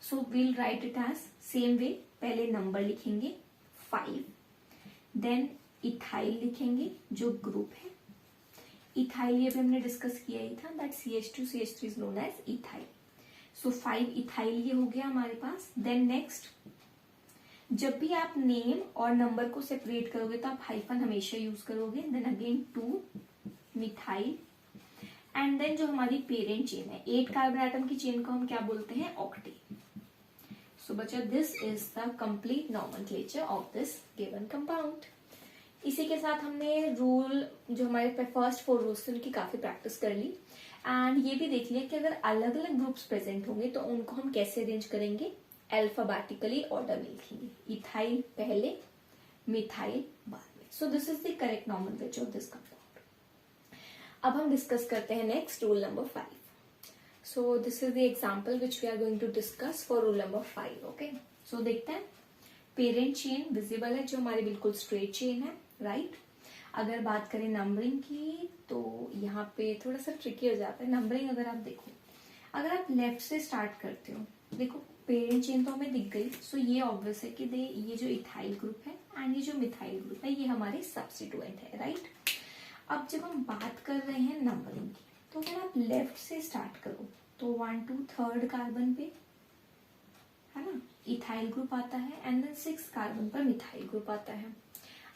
So will write it as same way, पहले नंबर लिखेंगे 5, देन इथाइल लिखेंगे जो ग्रुप है। इथाइल ये भी हमने डिस्कस किया ही था, that CH2CH3 is known as ethyl. So 5 ethyl ये हो गया हमारे पास। देन नेक्स्ट, जब भी आप नेम और नंबर को सेपरेट करोगे तो आप हाइफन हमेशा यूज करोगे। Then again 2 methyl, and then जो हमारी पेरेंट चेन है 8 कार्बन एटम की चेन को हम क्या बोलते हैं, ऑक्टेन। सो बच्चा this is the complete nomenclature of this given compound. इसी के साथ हमने रूल जो हमारे फर्स्ट 4 रूल्स थे उनकी काफी प्रैक्टिस कर ली, एंड ये भी देख लिया कि अगर अलग अलग ग्रुप्स प्रेजेंट होंगे तो उनको हम कैसे अरेंज करेंगे, अल्फाबेटिकली ऑर्डर में लिखेंगे, इथाइल पहले, मिथाइल बाद में। So this is the correct nomenclature of this compound. अब हम डिस्कस करते हैं next rule number 5। So this is the example which we are going to discuss for rule number 5। Okay, so देखते हैं। Parent chain visible है जो हमारी बिल्कुल स्ट्रेट चेन है, राइट। अगर बात करें नंबरिंग की तो यहाँ पे थोड़ा सा ट्रिकी हो जाता है नंबरिंग। अगर आप देखो, अगर आप लेफ्ट से स्टार्ट करते हो, देखो पेरेंट चेन तो हमें दिख गई। सो ये ऑब्वियस है कि ये जो इथाइल ग्रुप है एंड ये जो मिथाइल ग्रुप है ये हमारे सब्स्टिट्यूएंट है, राइट। अब जब हम बात कर रहे हैं नंबरिंग की, तो अगर आप लेफ्ट से स्टार्ट करो तो 1 2 3rd कार्बन पे, है ना, इथाइल ग्रुप आता है, एंड देन 6 कार्बन पर मिथाइल ग्रुप आता है।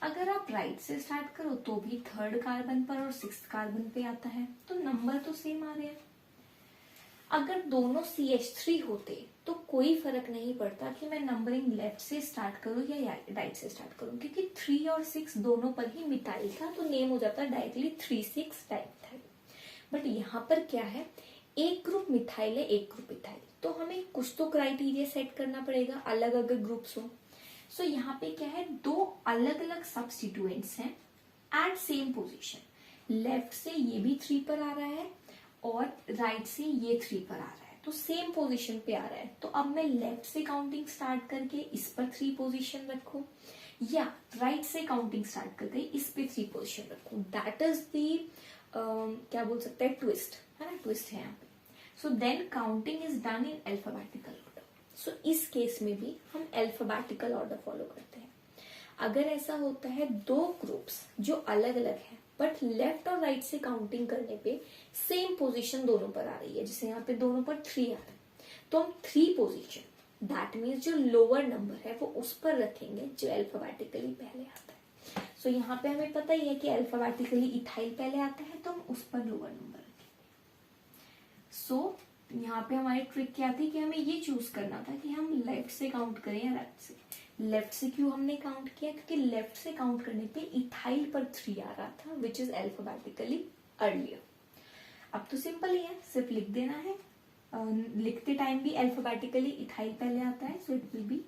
अगर आप राइट से स्टार्ट करो तो भी 3rd कार्बन पर और 6th कार्बन पे आता है, तो नंबर तो सेम आ रहे हैं। अगर दोनों CH3 होते तो कोई फर्क नहीं पड़ता कि मैं नंबरिंग लेफ्ट से स्टार्ट करूं या राइट से स्टार्ट करूं, क्योंकि 3 और 6 दोनों पर ही मिथाइल था, तो नेम हो जाता डायरेक्टली 3,6 डाइमिथाइल। बट यहाँ पर क्या है, एक ग्रुप मिथाइल है एक ग्रुप इथाइल, तो हमें कुछ तो क्राइटेरिया सेट करना पड़ेगा अलग अलग ग्रुप्स हो। सो यहाँ पे क्या है, दो अलग अलग सब्स्टिट्यूएंट्स हैं एट सेम पोजीशन। लेफ्ट से ये भी 3 पर आ रहा है और राइट से ये 3 पर आ रहा है, तो सेम पोजीशन पे आ रहा है। तो अब मैं लेफ्ट से काउंटिंग स्टार्ट करके इस पर 3 पोजीशन रखूं, या राइट से काउंटिंग स्टार्ट करके इस पे 3 पोजीशन रखूं। दैट इज दी क्या बोल सकते हैं, ट्विस्ट, है ना, ट्विस्ट है यहाँ पे। So then counting is done in alphabetical order. So इस केस में भी हम अल्फाबेटिकल ऑर्डर फॉलो करते हैं। अगर ऐसा होता है दो ग्रुप्स जो अलग अलग है बट लेफ्ट और राइट से काउंटिंग करने पे सेम पोजीशन दोनों पर आ रही है, जैसे यहाँ पे दोनों पर 3 आ रहा है, तो हम 3 पोजीशन, दैट मीन्स जो लोअर नंबर है वो उस पर रखेंगे जो अल्फाबेटिकली पहले आता है। सो यहाँ पे हमें पता ही है कि अल्फाबेटिकली इथाइल पहले आता है, तो हम उस पर लोअर नंबर रखेंगे। सो यहाँ पे हमारी ट्रिक क्या थी कि हमें ये चूज करना था कि हम लेफ्ट से काउंट करें या राइट से। लेफ्ट से क्यों हमने काउंट किया, क्योंकि लेफ्ट से काउंट करने पे इथाइल पर 3 आ रहा था, विच इज अल्फाबेटिकली अर्लियर। अब तो सिंपल ही है, सिर्फ लिख देना है। लिखते टाइम भी अल्फाबेटिकली इथाइल पहले आता है, so it will be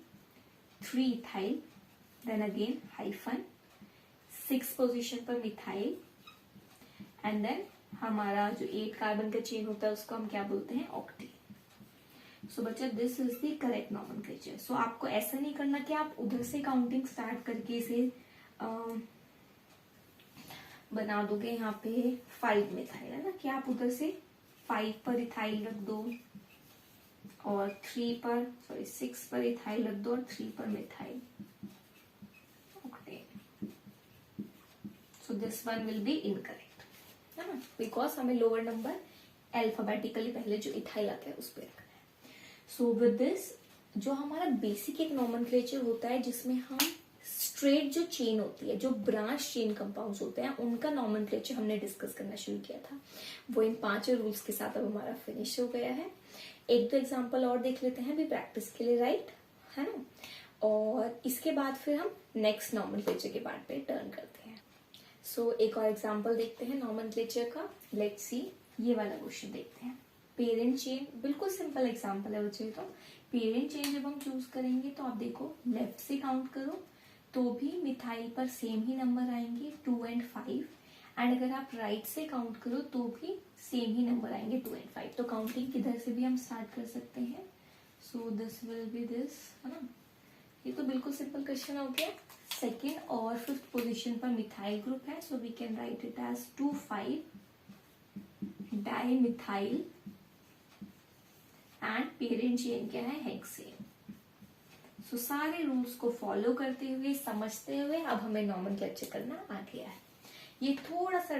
3 ethyl, then again hyphen 6 position पर मिथाइल, एंड देन हमारा जो 8 कार्बन का चेन होता है उसको हम क्या बोलते हैं, ऑक्टेन। सो बच्चा this is the correct nomenclature. So आपको ऐसा नहीं करना कि आप उधर से काउंटिंग स्टार्ट करके इसे बना दोगे यहाँ पे 5 मिथाइल, है ना, कि आप उधर से 5 पर इथाइल रख दो और 6 पर इथाइल रख दो और 3 पर methyl, octane. So this one will be incorrect, है ना, बिकॉज हमें लोअर नंबर अल्फाबेटिकली पहले जो इथाइल आता है उस पर रखना है। सो विद दिस जो हमारा बेसिक एक नॉमेनक्लेचर होता है जिसमें हम स्ट्रेट जो चेन होती है, जो ब्रांच चेन कंपाउंड्स होते हैं, उनका नॉमेनक्लेचर हमने डिस्कस करना शुरू किया था, वो इन 5 रूल्स के साथ अब हमारा फिनिश हो गया है। एक दो एग्जांपल और देख लेते हैं अभी प्रैक्टिस के लिए, राइट, है ना। और इसके बाद फिर हम नेक्स्ट नॉमेनक्लेचर के पार्ट पे टर्न करते हैं। सो एक और एग्जांपल देखते हैं नॉमेनक्लेचर का। लेट्स सी, ये वाला क्वेश्चन देखते हैं। पेरेंट चेन, बिल्कुल सिंपल एग्जांपल है बच्चे। तो पेरेंट चेन जब हम चूज करेंगे तो आप देखो लेफ्ट से काउंट करो तो भी मिथाइल पर सेम ही नंबर आएंगे 2 and 5, एंड अगर आप राइट से काउंट करो तो भी सेम ही नंबर आएंगे 2 and 5। तो काउंटिंग किधर से भी हम स्टार्ट कर सकते हैं। So this will be this, है ना। ये तो बिल्कुल सिंपल क्वेश्चन हो गया। सेकेंड और फिफ्थ पोजीशन पर मिथाइल ग्रुप है, so we can write it as 2,5 dimethyl and parent chain क्या है, हेक्सेन। सो सारे रूल्स को फॉलो करते हुए, समझते हुए अब हमें नॉमेनक्लेचर करना आ गया है। ये थोड़ा सा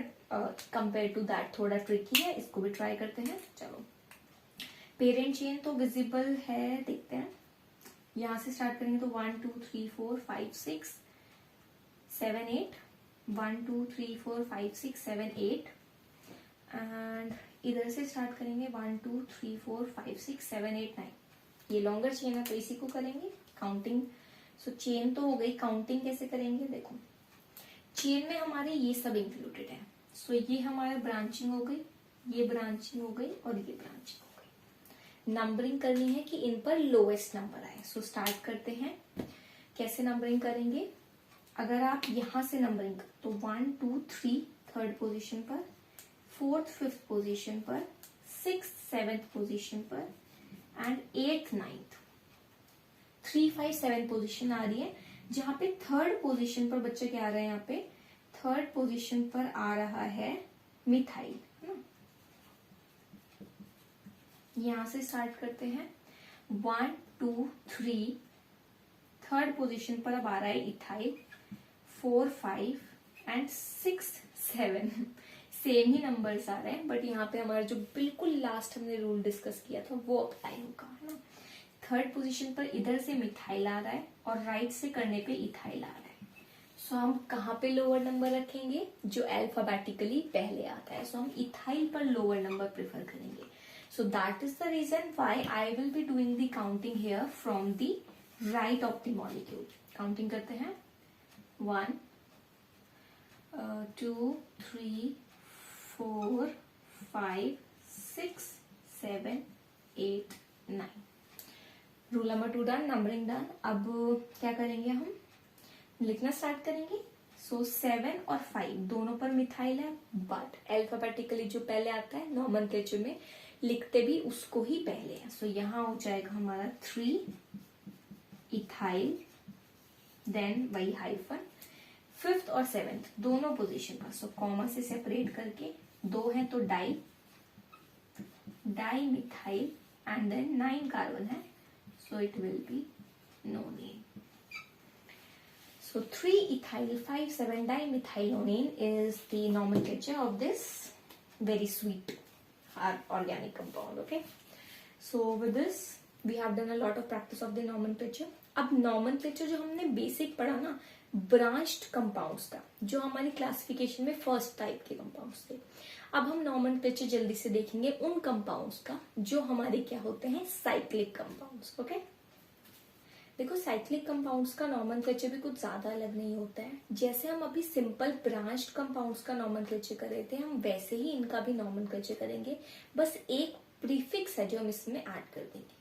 कंपेयर टू दैट थोड़ा ट्रिकी है, इसको भी ट्राई करते हैं। चलो, पेरेंट चेन तो विजिबल है, देखते हैं। यहां से स्टार्ट करेंगे तो 1 2 3 4 5 6 7 8, 1 2 3 4 5 6 7 8, एंड इधर से स्टार्ट करेंगे 1 2 3 4 5 6 7 8 9। ये लॉन्गर चेन है तो इसी को करेंगे काउंटिंग। सो चेन तो हो गई, काउंटिंग कैसे करेंगे, देखो चेन में हमारे ये सब इंक्लूडेड है। सो ये हमारा ब्रांचिंग हो गई, ये ब्रांचिंग हो गई और ये ब्रांचिंग हो गई। नंबरिंग करनी है कि इन पर लोएस्ट नंबर आए। सो स्टार्ट करते हैं। कैसे नंबरिंग करेंगे, अगर आप यहां से नंबरिंग तो 1 2 3 थर्ड पोजीशन पर, 4th 5th पोजीशन पर, 6th 7th पोजीशन पर, एंड 8th 9th 3 5 7 पोजीशन आ रही है। जहां पे थर्ड पोजीशन पर बच्चे क्या आ रहे हैं, यहाँ पे थर्ड पोजीशन पर आ रहा है मिथाइल, है ना। यहां से स्टार्ट करते हैं 1 2 3, थर्ड पोजीशन पर अब आ रहा है इथाइल, 4 5 एंड 6 7 सेम ही नंबर्स आ रहे हैं, बट यहाँ पे हमारा जो बिल्कुल लास्ट हमने रूल डिस्कस किया था वो अप्लाई होगा, है ना। थर्ड पोजीशन पर इधर से मिथाइल आ रहा है और राइट से करने पे इथाइल आ रहा है। सो हम कहाँ पे लोअर नंबर रखेंगे, जो अल्फाबेटिकली पहले आता है। सो हम इथाइल पर लोअर नंबर प्रेफर करेंगे। So that is the reason why I will be doing the counting here from the right of the molecule. Counting करते हैं 1 2 3 4 5 6 7 8 9। Rule number 2 done, numbering done. अब क्या करेंगे, हम लिखना स्टार्ट करेंगे। सो 7 और 5 दोनों पर मिथाइल है, बट अल्फाबेटिकली जो पहले आता है नॉमेनक्लेचर में लिखते भी उसको ही पहले है। सो यहाँ हो जाएगा हमारा 3 इथाइल, देन वही हाइफन, 5th और 7th दोनों पोजीशन पर। सो कॉमा से सेपरेट करके 2 है तो di methyl, and then 9 carbon है, so it will be nonene. So 3-ethyl 5,7-dimethylonine is the nomenclature of this very sweet organic compound. Okay, so with this we have done a lot of practice of the nomenclature. अब nomenclature जो हमने basic पढ़ा ना branched compounds का, जो हमारी classification में first type के कंपाउंड्स थे, अब हम नॉमेनक्लेचर जल्दी से देखेंगे उन कंपाउंड्स का जो हमारे क्या होते हैं, साइक्लिक कंपाउंड्स। ओके, देखो साइक्लिक कंपाउंड्स का नॉमेनक्लेचर भी कुछ ज्यादा अलग नहीं होता है। जैसे हम अभी सिंपल ब्रांच्ड कंपाउंड्स का नॉमेनक्लेचर कर रहे थे, हम वैसे ही इनका भी नॉमेनक्लेचर करेंगे। बस एक प्रीफिक्स है जो हम इसमें ऐड कर देंगे।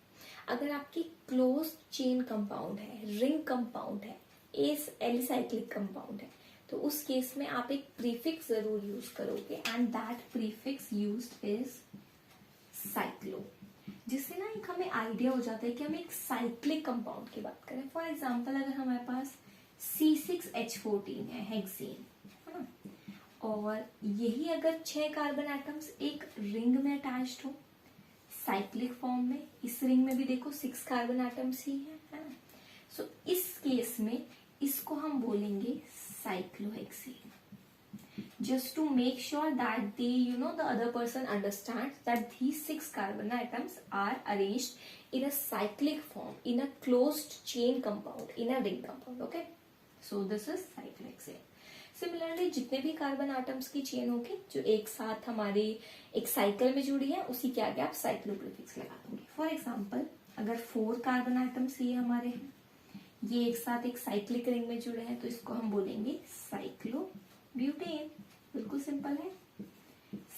अगर आपकी क्लोज चेन कंपाउंड है, रिंग कंपाउंड है, एलिसाइक्लिक कंपाउंड है, तो उस केस में आप एक प्रीफिक्स जरूर यूज करोगे, and that prefix used is cyclo, जिससे ना एक हमें आइडिया हो जाता है कि हम एक साइक्लिक कंपाउंड की बात करें। फॉर एग्जांपल अगर हमारे पास C6H14 है, हेक्सेन, है ना, और यही अगर 6 कार्बन एटम्स एक रिंग में अटैच्ड हो साइक्लिक फॉर्म में, इस रिंग में भी देखो 6 कार्बन एटम्स ही है ना। सो इस केस में इसको हम बोलेंगे cyclohexane, just to make sure that the other person understands that these 6 carbon atoms are arranged in a cyclic form, in a closed chain compound, in a ring compound. Okay, so this is cyclohexane. Similarly जितने भी carbon atoms की chain होगी जो एक साथ हमारी एक cycle में जुड़ी है, उसी के आगे आप साइक्लो प्रीफिक्स लगा दोगे। फॉर एग्जाम्पल अगर 4 कार्बन आटम्स ये हमारे हैं, ये एक साथ एक साइक्लिक रिंग में जुड़े हैं तो इसको हम बोलेंगे साइक्लोब्यूटेन। बिल्कुल सिंपल है।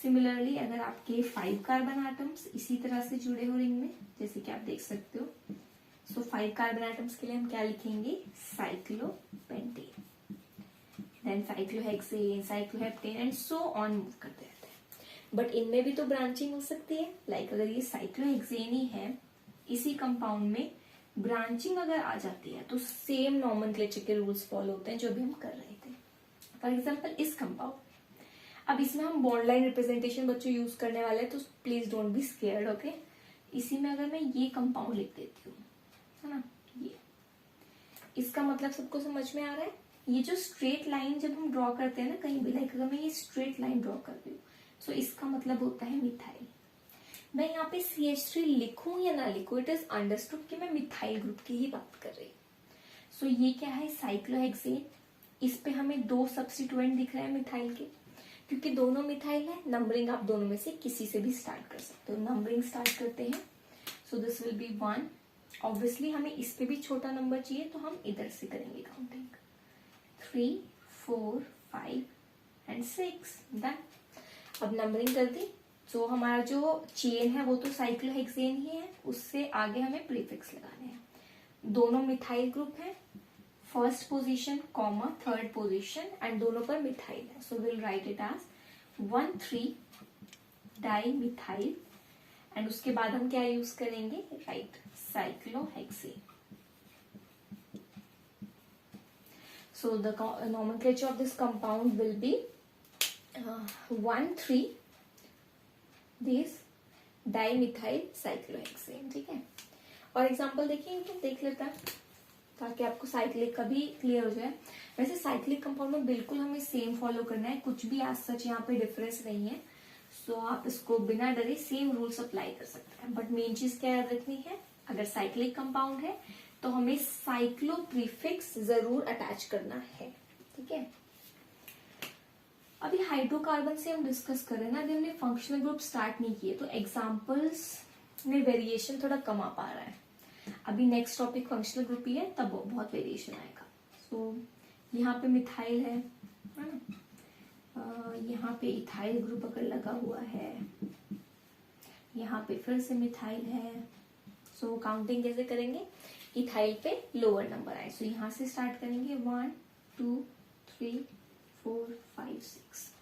सिमिलरली अगर आपके 5 कार्बन एटम्स इसी तरह से जुड़े हो रिंग में, जैसे कि आप देख सकते हो, सो 5 कार्बन एटम्स के लिए हम क्या लिखेंगे, cyclopentane, then cyclohexane, cycloheptane and so on move करते रहते हैं। बट इनमें भी तो ब्रांचिंग हो सकती है। लाइक अगर ये साइक्लोहेक्सेन ही है, इसी कंपाउंड में ब्रांचिंग अगर आ जाती है तो सेम नॉमेनक्लेचर के रूल्स फॉलो होते हैं जो भी हम कर रहे थे। फॉर एग्जाम्पल इस कंपाउंड, अब इसमें हम बॉन्ड लाइन रिप्रेजेंटेशन बच्चों यूज करने वाले हैं, तो please don't be scared, okay. इसी में अगर मैं ये कंपाउंड लिख देती हूँ, है ना, ये, इसका मतलब सबको समझ में आ रहा है। ये जो स्ट्रेट लाइन जब हम ड्रॉ करते हैं ना कहीं भी, लाइक अगर मैं ये स्ट्रेट लाइन ड्रॉ कर रही हूँ, सो इसका मतलब होता है मिथाइल। मैं यहाँ पे CH3 लिखूं या ना लिखूं, इट इज अंडरस्टूड कि मैं मिथाइल ग्रुप की ही बात कर रही हूँ। सो ये क्या है, साइक्लोहेक्सेन। इस पे हमें 2 सब्स्टिट्यूएंट दिख रहे हैं मिथाइल के, क्योंकि दोनों मिथाइल है। नंबरिंग आप दोनों में से किसी से भी स्टार्ट कर सकते हो। नंबरिंग स्टार्ट करते हैं। So this will be 1। Obviously हमें इस पे भी छोटा नंबर चाहिए तो हम इधर से करेंगे काउंटिंग, 3, 4, 5 एंड 6। डन। अब नंबरिंग कर दी। तो हमारा जो चेन है वो तो साइक्लोहेक्सेन ही है, उससे आगे हमें प्रीफिक्स लगाने हैं। दोनों मिथाइल ग्रुप है, first position comma third position, and दोनों पर मिथाइल है। So will write it as 1,3 di methyl, and उसके बाद हम क्या यूज करेंगे, right, cyclohexane. So the nomenclature of this compound will be 1,3 this dimethyl cyclohexane. ठीक है। और एग्जांपल देखिए, देख लेता है ताकि आपको साइक्लिक का भी क्लियर हो जाए। वैसे साइक्लिक कंपाउंड में बिल्कुल हमें सेम फॉलो करना है, कुछ भी आज सच यहाँ पे डिफरेंस नहीं है। सो आप इसको बिना डरे सेम रूल्स अप्लाई कर सकते हैं। बट मेन चीज क्या याद रखनी है, अगर साइक्लिक कंपाउंड है तो हमें साइक्लो प्रीफिक्स जरूर अटैच करना है। ठीक है। अभी हाइड्रोकार्बन से हम डिस्कस कर रहे हैं ना, अभी हमने फंक्शनल ग्रुप स्टार्ट नहीं किए, तो एग्जांपल्स में वेरिएशन थोड़ा कम आ पा रहा है। अभी नेक्स्ट टॉपिक फंक्शनल ग्रुप ही है, तब बहुत वेरिएशन आएगा। सो यहाँ पे मिथाइल है ना, यहाँ पे इथाइल ग्रुप अगर लगा हुआ है, यहाँ पे फिर से मिथाइल है। सो काउंटिंग कैसे करेंगे, इथाइल पे लोअर नंबर आए, सो यहाँ से स्टार्ट करेंगे 1, 2, 3, 4, 5, 6।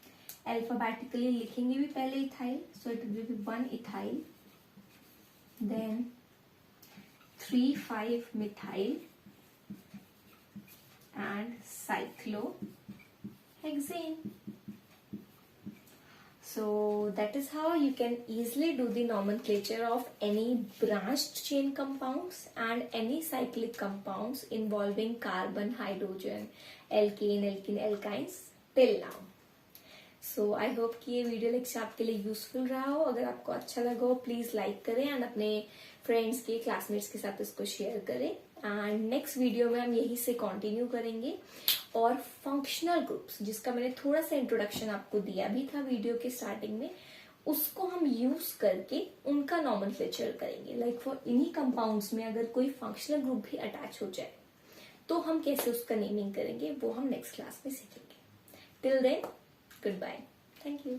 अल्फाबेटिकली लिखेंगे भी पहले ethyl, so it will be 1 ethyl, then 3, 5 methyl and cyclohexane. So that is how you can easily do the nomenclature of any branched chain compounds and any cyclic compounds involving carbon, hydrogen, alkane, alkene, alkynes till now. So I hope कि ये video lecture आपके लिए useful रहा हो। अगर आपको अच्छा लगा हो प्लीज लाइक करें एंड अपने फ्रेंड्स के, क्लासमेट्स के साथ इसको शेयर करें। एंड नेक्स्ट वीडियो में हम यही से कंटिन्यू करेंगे और फंक्शनल ग्रुप्स, जिसका मैंने थोड़ा सा इंट्रोडक्शन आपको दिया भी था वीडियो के स्टार्टिंग में, उसको हम यूज करके उनका नॉमेनक्लेचर करेंगे। लाइक फॉर इन्हीं कंपाउंड्स में अगर कोई फंक्शनल ग्रुप भी अटैच हो जाए तो हम कैसे उसका नेमिंग करेंगे, वो हम नेक्स्ट क्लास में सीखेंगे। Till then, goodbye. Thank you.